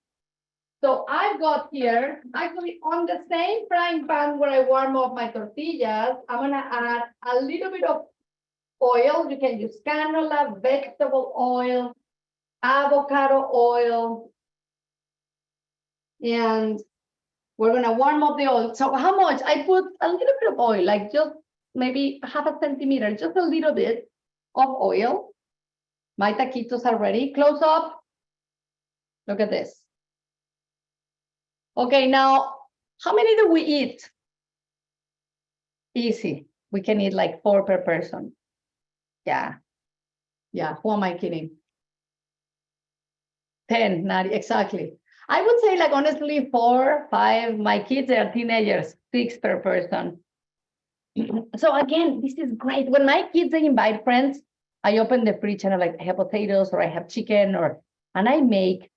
So I've got here, actually on the same frying pan where I warm up my tortillas, I'm gonna add a little bit of oil. You can use canola, vegetable oil, avocado oil, and we're gonna warm up the oil. So how much? I put a little bit of oil, like just maybe half a centimeter, just a little bit of oil. My taquitos are ready. Close up. Look at this. Okay, now, how many do we eat? Easy. We can eat like 4 per person. Yeah. Yeah, who am I kidding? 10, not exactly. I would say like honestly 4, 5. My kids are teenagers, 6 per person. So again, this is great. When my kids, they invite friends, I open the fridge and I'm like, I have potatoes or I have chicken and I make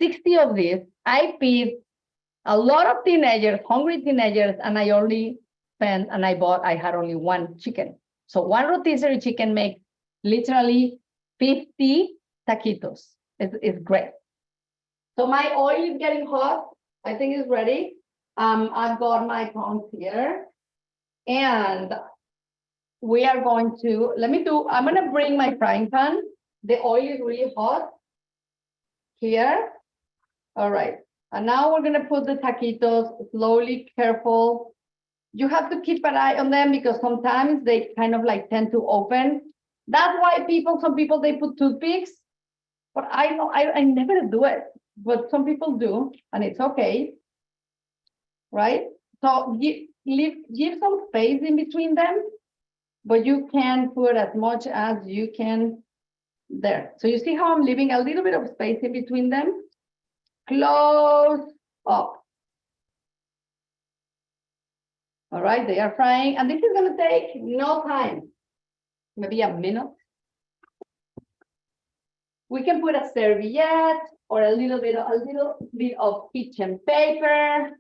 60 of these. I feed a lot of teenagers, hungry teenagers, and I had only 1 chicken. So 1 rotisserie chicken makes literally 50 taquitos. It's great. So my oil is getting hot. I think it's ready. I've got my tongs here. And we are going to, I'm gonna bring my frying pan. The oil is really hot here. All right. And now we're gonna put the taquitos slowly, careful. You have to keep an eye on them because sometimes they kind of like tend to open. That's why some people, they put toothpicks, but I never do it, but some people do, and it's okay, right? So give some space in between them, but you can put as much as you can there. So you see how I'm leaving a little bit of space in between them? Close up. All right, they are frying, and this is gonna take no time, maybe a minute. We can put a serviette or a little bit of kitchen paper,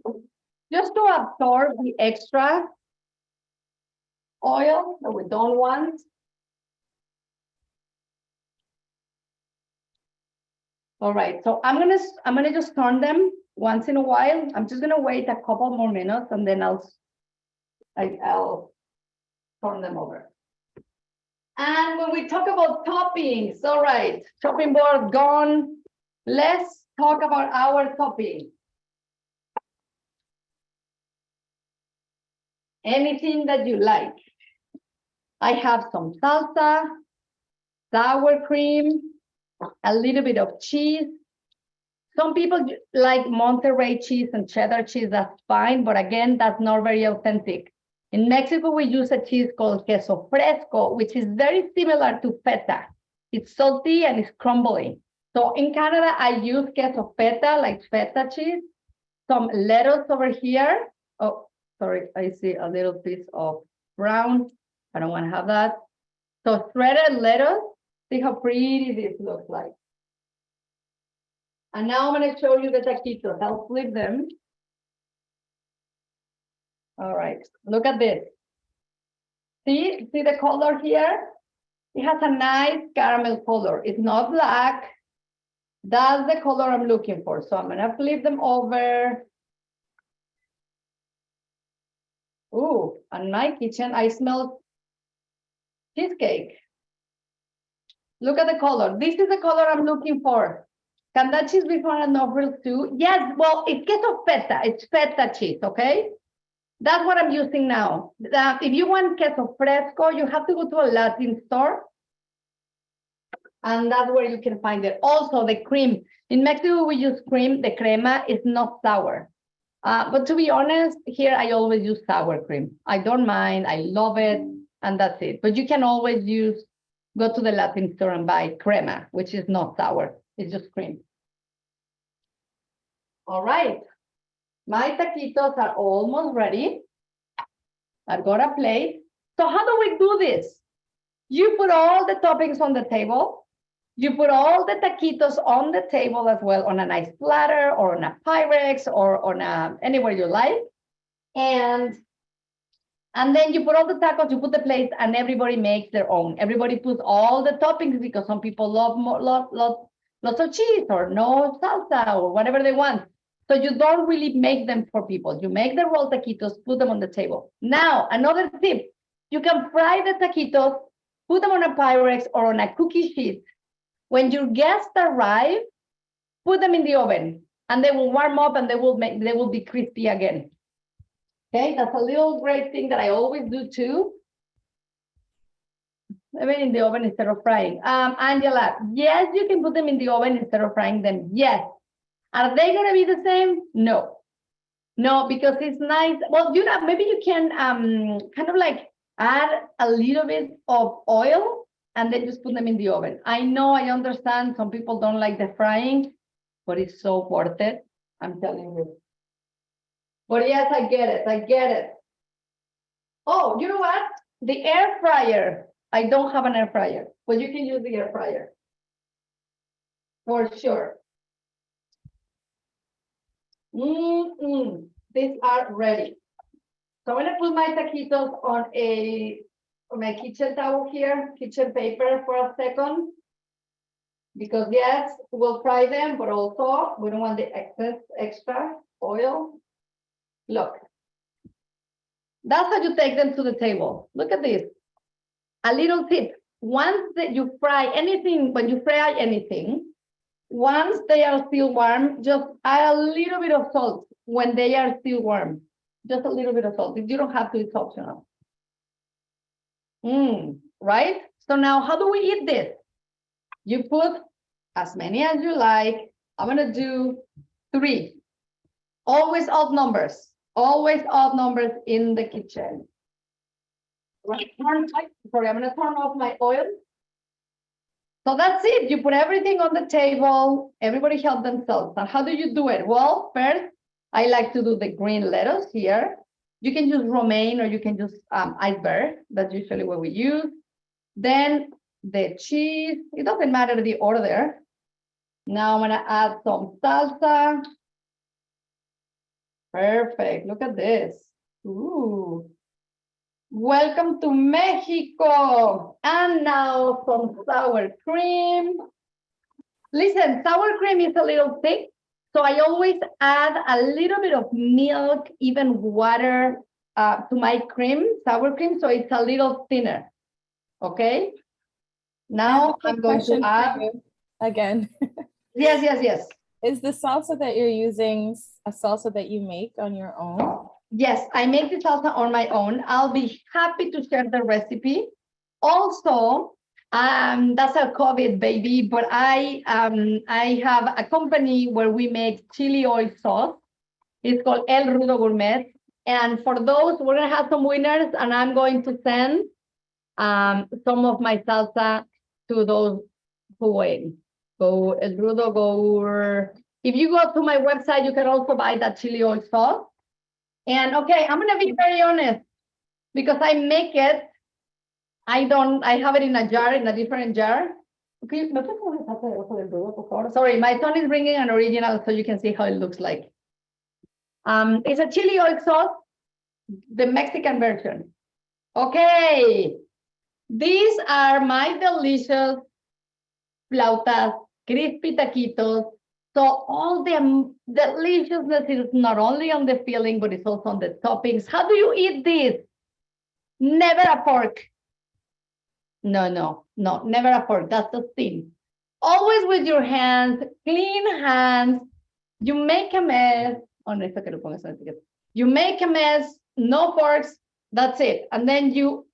just to absorb the extra oil that we don't want. All right, so I'm gonna just turn them once in a while. I'm just gonna wait a couple more minutes and then I'll turn them over. And when we talk about toppings, all right, chopping board gone. Let's talk about our topping. Anything that you like. I have some salsa, sour cream, a little bit of cheese. Some people like Monterey cheese and cheddar cheese, that's fine, but again, that's not very authentic. In Mexico, we use a cheese called queso fresco, which is very similar to feta. It's salty and it's crumbly. So in Canada, I use queso feta, like feta cheese, some lettuce over here. Oh, sorry, I see a little piece of brown. I don't want to have that. So shredded lettuce, see how pretty this looks like. And now I'm going to show you the taquitos. I'll flip them. All right, look at this. See the color here? It has a nice caramel color. It's not black. That's the color I'm looking for. So I'm gonna flip them over. Ooh, in my kitchen, I smell cheesecake. Look at the color. This is the color I'm looking for. Can that cheese be found in novels too? Yes, well, it's queso feta. It's feta cheese, okay? That's what I'm using now. If you want queso fresco, you have to go to a Latin store. And that's where you can find it. Also, the cream. In Mexico, we use cream. The crema is not sour. But to be honest, here I always use sour cream. I don't mind. I love it. And that's it. But you can always go to the Latin store and buy crema, which is not sour. It's just cream. All right. My taquitos are almost ready. I've got a plate. So how do we do this? You put all the toppings on the table. You put all the taquitos on the table as well, on a nice platter or on a Pyrex or on anywhere you like. And then you put all the tacos, you put the plates, and everybody makes their own. Everybody puts all the toppings because some people love lots of cheese or no salsa or whatever they want. So you don't really make them for people. You make the rolled taquitos, put them on the table. Now, another tip, you can fry the taquitos, put them on a Pyrex or on a cookie sheet. When your guests arrive, put them in the oven and they will warm up and they will be crispy again. Okay, that's a little great thing that I always do too. Even in the oven instead of frying. Angela, yes, you can put them in the oven instead of frying them. Yes. Are they going to be the same? No. No, because it's nice. Well, maybe you can kind of like add a little bit of oil and then just put them in the oven. I know, I understand some people don't like the frying, but it's so worth it. I'm telling you. But yes, I get it. I get it. Oh, you know what? The air fryer. I don't have an air fryer, but you can use the air fryer. For sure. These are ready. So I'm going to put my taquitos on my kitchen towel here, kitchen paper for a second. Because yes, we'll fry them, but also we don't want the extra oil. Look, that's how you take them to the table. Look at this. A little tip. Once that you fry anything, when you fry anything, once they are still warm, just add a little bit of salt when they are still warm. Just a little bit of salt. You don't have to, it's optional. Right? So now how do we eat this? You put as many as you like. I'm gonna do 3. Always odd numbers. Always odd numbers in the kitchen. Right. Sorry, I'm gonna turn off my oil. So that's it. You put everything on the table. Everybody help themselves. And how do you do it? Well, first, I like to do the green lettuce here. You can use romaine or you can use iceberg. That's usually what we use. Then the cheese. It doesn't matter the order. Now I'm gonna add some salsa. Perfect. Look at this. Ooh. Welcome to Mexico. And now some sour cream. Listen, sour cream is a little thick, so I always add a little bit of milk, even water to my cream, sour cream, so it's a little thinner. Okay? Now I'm going to add. Again. Yes. Is the salsa that you're using a salsa that you make on your own? Yes, I make the salsa on my own. I'll be happy to share the recipe. Also, that's a COVID baby, but I have a company where we make chili oil sauce. It's called El Rudo Gourmet. And for those, we're gonna have some winners, and I'm going to send some of my salsa to those who win. Go El Rudo, go. If you go to my website, you can also buy that chili oil sauce. And okay, I'm gonna be very honest, because I make it. I have it in a jar, in a different jar. Okay, sorry, my son is bringing an original so you can see how it looks like. It's a chili oil sauce, the Mexican version. Okay, these are my delicious flautas, crispy taquitos. So all the deliciousness is not only on the filling, but it's also on the toppings. How do you eat this? Never a fork. No, never a fork. That's the thing. Always with your hands, clean hands. You make a mess. Oh, no, it's okay. You make a mess, no forks. That's it. And then you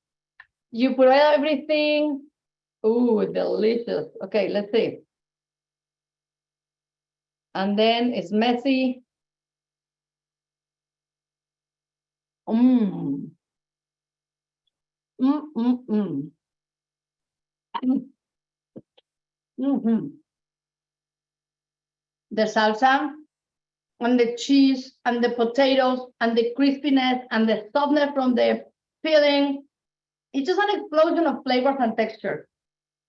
put everything. Ooh, delicious. Okay, let's see. And then it's messy. The salsa and the cheese and the potatoes and the crispiness and the softness from the filling. It's just an explosion of flavors and texture.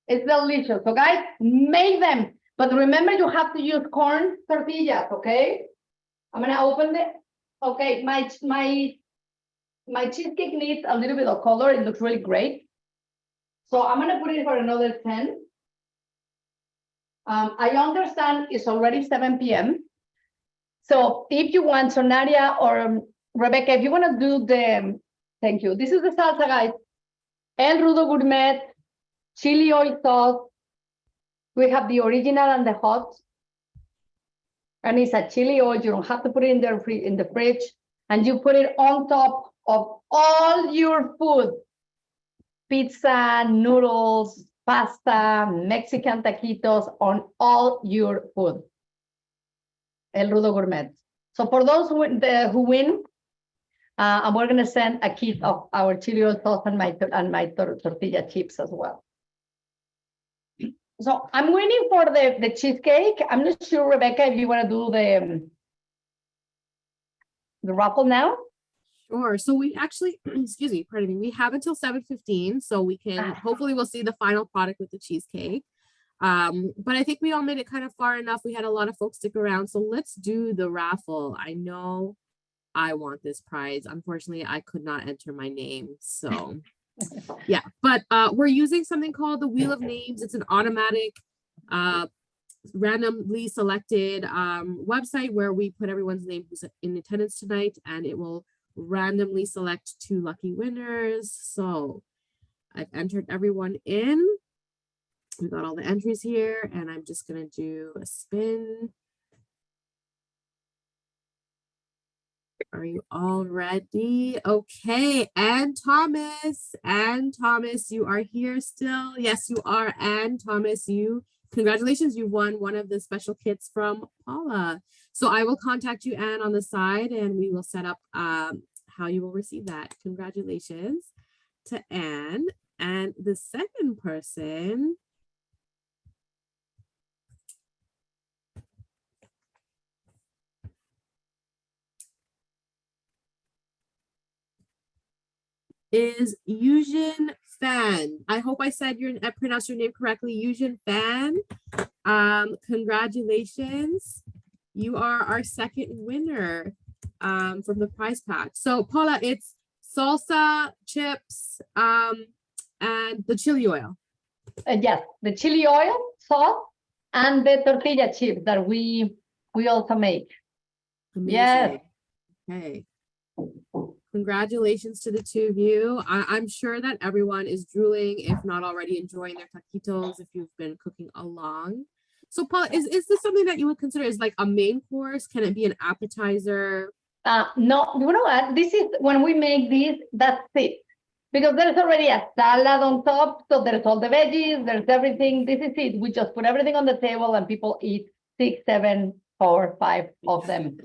It's delicious. So guys, make them. But remember, you have to use corn tortillas, okay? I'm gonna open it. Okay, my cheesecake needs a little bit of color. It looks really great. So I'm gonna put it for another 10. I understand it's already 7 p.m. So if you want, so Nadia or Rebecca, if you wanna do the, thank you. This is the salsa, guys. El Rudo Gourmet, chili oil sauce. We have the original and the hot. And it's a chili oil. You don't have to put it in the fridge. And you put it on top of all your food. Pizza, noodles, pasta, Mexican taquitos, on all your food. El Rudo Gourmet. So for those who win, and we're gonna send a kit of our chili oil sauce and my tortilla chips as well. So I'm waiting for the cheesecake. I'm not sure, Rebecca, if you want to do the raffle now. Sure. So we actually, excuse me, pardon me, we have until 7:15, so we can, hopefully we'll see the final product with the cheesecake. But I think we all made it kind of far enough. We had a lot of folks stick around, so let's do the raffle. I know I want this prize. Unfortunately, I could not enter my name, so yeah. But we're using something called the Wheel of Names. It's an automatic, randomly selected website where we put everyone's name who's in attendance tonight, and it will randomly select 2 lucky winners. So I've entered everyone in. We got all the entries here, and I'm just gonna do a spin. Are you all ready? Okay, Ann Thomas, you are here still. Yes, you are, Ann Thomas. Congratulations, you won one of the special kits from Paula. So I will contact you, Ann, on the side, and we will set up how you will receive that. Congratulations to Ann. And the second person is Yujin Fan. I hope I pronounced your name correctly. Yujin Fan. Congratulations. You are our second winner from the prize pack. So Paula, it's salsa, chips, and the chili oil. Yes, the chili oil sauce and the tortilla chips that we also make. Amazing. Yes. Okay. Congratulations to the 2 of you. I'm sure that everyone is drooling, if not already enjoying their taquitos, if you've been cooking along. So Paula, is this something that you would consider as like a main course? Can it be an appetizer? No, you know what? This is when we make this, that's it. Because there's already a salad on top, so there's all the veggies, there's everything. This is it. We just put everything on the table and people eat 6, 7, 4, 5 of them.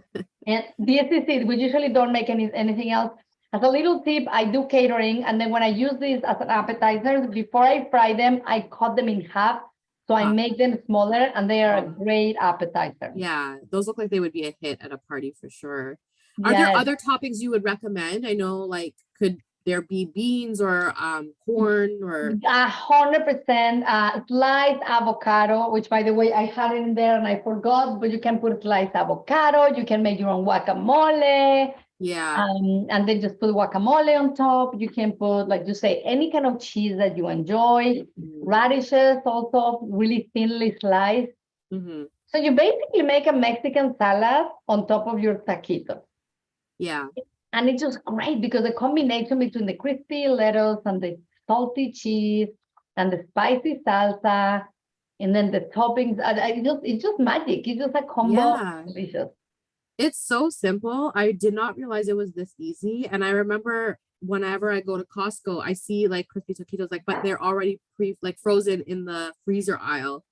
And this is it. We usually don't make anything else. As a little tip, I do catering, and then when I use this as an appetizer, before I fry them, I cut them in half. So I make them smaller, and they are a great appetizer. Yeah, those look like they would be a hit at a party for sure. Are there other toppings you would recommend? I know, like, could there be beans or corn or 100% sliced avocado, which by the way I had it in there and I forgot, but you can put sliced avocado. You can make your own guacamole. Yeah. And then just put guacamole on top. You can put, like you say, any kind of cheese that you enjoy. Radishes also really thinly sliced. So you basically make a Mexican salad on top of your taquito. Yeah. And it's just great because the combination between the crispy lettuce and the salty cheese and the spicy salsa, and then the toppings, it's just magic. It's just a combo. Yeah. Delicious. It's so simple. I did not realize it was this easy. And I remember whenever I go to Costco, I see like crispy taquitos, like, but they're already frozen in the freezer aisle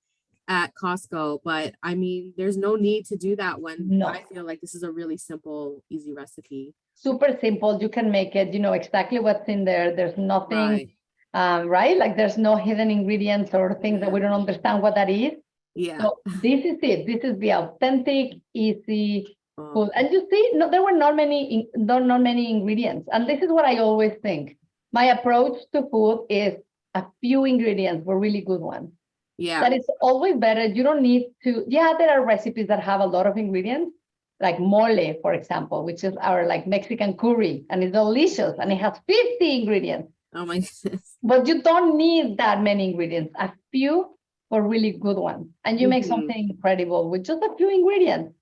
at Costco. But I mean, there's no need to do that when I feel like this is a really simple, easy recipe. Super simple. You can make it, you know exactly what's in there. There's nothing, right? Like there's no hidden ingredients or things that we don't understand what that is. Yeah. So this is it. This is the authentic, easy, Cool. And you see, no, there were not many ingredients. And this is what I always think. My approach to food is a few ingredients for really good ones. Yeah. That is always better. You don't need to, yeah, there are recipes that have a lot of ingredients, like mole, for example, which is our like Mexican curry, and it's delicious and it has 50 ingredients. Oh my goodness. But you don't need that many ingredients, a few for really good ones. And you make something incredible with just a few ingredients.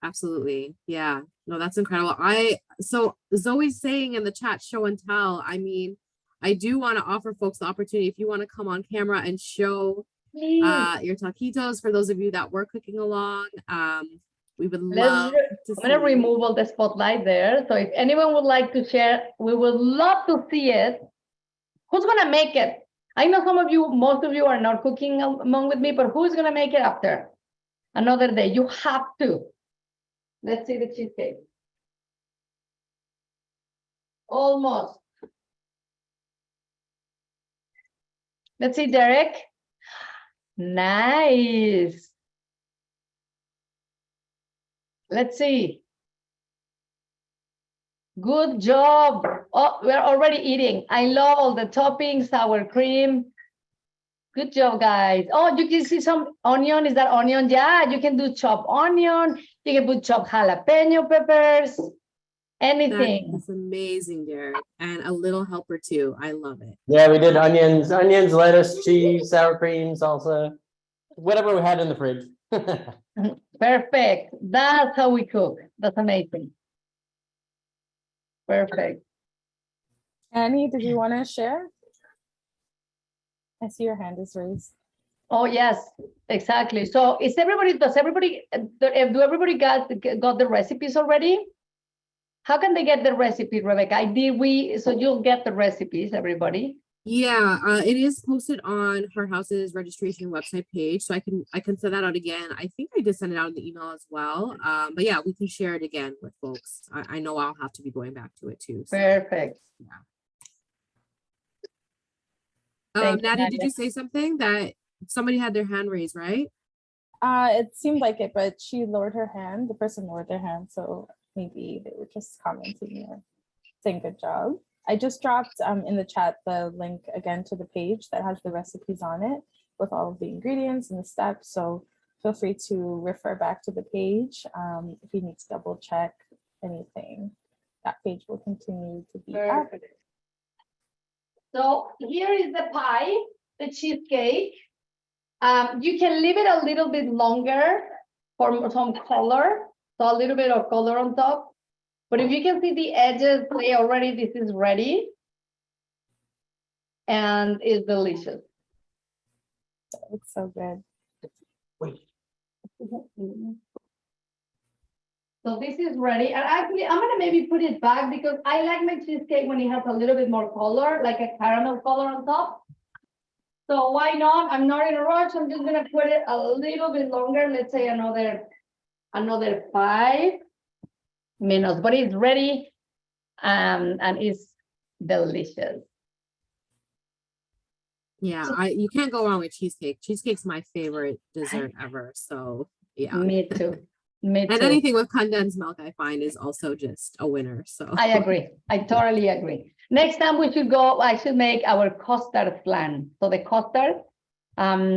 Absolutely. Yeah. No, that's incredible. So Zoe's saying in the chat, show and tell. I mean, I do want to offer folks the opportunity if you want to come on camera and show your taquitos for those of you that were cooking along. We would love to see. I'm going to remove all the spotlight there. So if anyone would like to share, we would love to see it. Who's going to make it? I know most of you are not cooking along with me, but who's going to make it after another day? You have to. Let's see the cheesecake. Almost. Let's see, Derek. Nice. Let's see. Good job. Oh, we're already eating. I love all the toppings, sour cream. Good job, guys. Oh, you can see some onion. Is that onion? Yeah, you can do chopped onion. You can put chopped jalapeno peppers. Anything. That's amazing, Derek. And a little helper too. I love it. Yeah, we did onions, lettuce, cheese, sour cream, salsa, whatever we had in the fridge. Perfect. That's how we cook. That's amazing. Perfect. Annie, did you want to share? I see your hand is raised. Oh, yes, exactly. So do everybody got the recipes already? How can they get the recipe, Rebecca? So you'll get the recipes, everybody. Yeah, it is posted on Hart House's registration website page, so I can send that out again. I think I did send it out in the email as well. But yeah, we can share it again with folks. I know I'll have to be going back to it too. So. Perfect. Yeah. Nadia, did you say something that somebody had their hand raised, right? It seemed like it, but she lowered her hand. The person lowered their hand, so maybe they were just commenting or saying good job. I just dropped in the chat the link again to the page that has the recipes on it with all of the ingredients and the steps. So feel free to refer back to the page if you need to double check anything. That page will continue to be active. So here is the pie, the cheesecake. You can leave it a little bit longer for some color. So a little bit of color on top. But if you can see the edges play already, this is ready. And it's delicious. That looks so good. So this is ready. And actually, I'm going to maybe put it back because I like my cheesecake when it has a little bit more color, like a caramel color on top. So why not? I'm not in a rush. I'm just going to put it a little bit longer. Let's say another 5 minutes, but it's ready and it's delicious. Yeah, you can't go wrong with cheesecake. Cheesecake's my favorite dessert ever. So yeah. Me too. Me too. And anything with condensed milk, I find, is also just a winner. So I agree. I totally agree. Next time we should go, I should make our custard flan. So the custard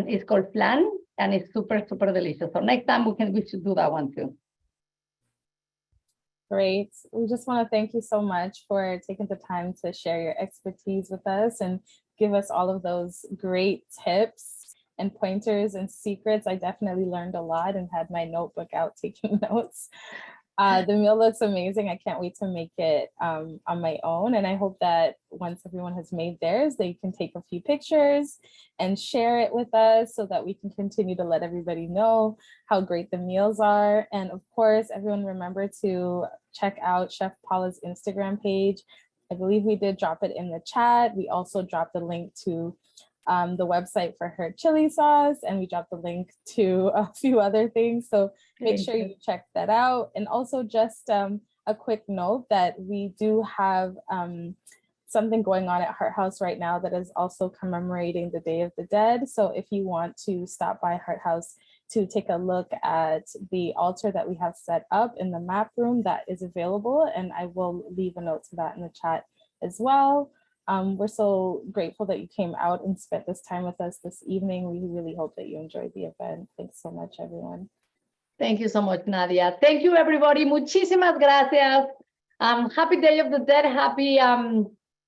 is called flan and it's super, super delicious. So next time we should do that one too. Great. We just want to thank you so much for taking the time to share your expertise with us and give us all of those great tips and pointers and secrets. I definitely learned a lot and had my notebook out taking notes. The meal looks amazing. I can't wait to make it on my own. And I hope that once everyone has made theirs, they can take a few pictures and share it with us so that we can continue to let everybody know how great the meals are. And of course, everyone remember to check out Chef Paula's Instagram page. I believe we did drop it in the chat. We also dropped a link to the website for her chili sauce, and we dropped the link to a few other things. So make sure you check that out. And also just a quick note that we do have something going on at Hart House right now that is also commemorating the Day of the Dead. So if you want to stop by Hart House to take a look at the altar that we have set up in the map room that is available. And I will leave a note to that in the chat as well. We're so grateful that you came out and spent this time with us this evening. We really hope that you enjoyed the event. Thanks so much, everyone. Thank you so much, Nadia. Thank you, everybody. Muchísimas gracias. Happy Day of the Dead. Happy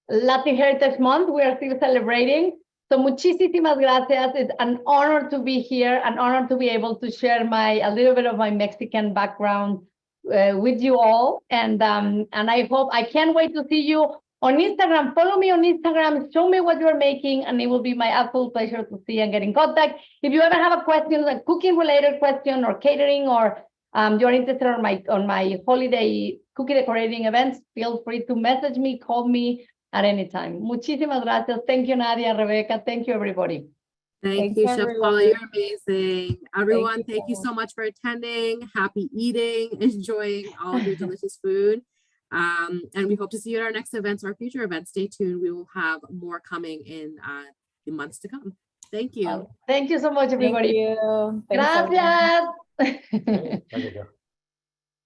Latin Heritage Month. We are still celebrating. So muchísimas gracias. It's an honor to be here, an honor to be able to share a little bit of my Mexican background with you all. And I can't wait to see you on Instagram. Follow me on Instagram. Show me what you're making, and it will be my absolute pleasure to see and get in contact. If you ever have a question, a cooking related question or catering, or you're interested on my holiday cookie decorating events, feel free to message me, call me at any time. Muchísimas gracias. Thank you, Nadia, Rebecca. Thank you, everybody. Thank Thanks, you, Chef Paula. everyone. You're amazing. Everyone, you thank you so so much for attending. Happy eating, enjoying all of your delicious food. And we hope to see you at our next events or future events. Stay tuned. We will have more coming in the months to come. Thank you. Thank you so much, everybody. Thank you. Thanks, everyone. Gracias. There you go.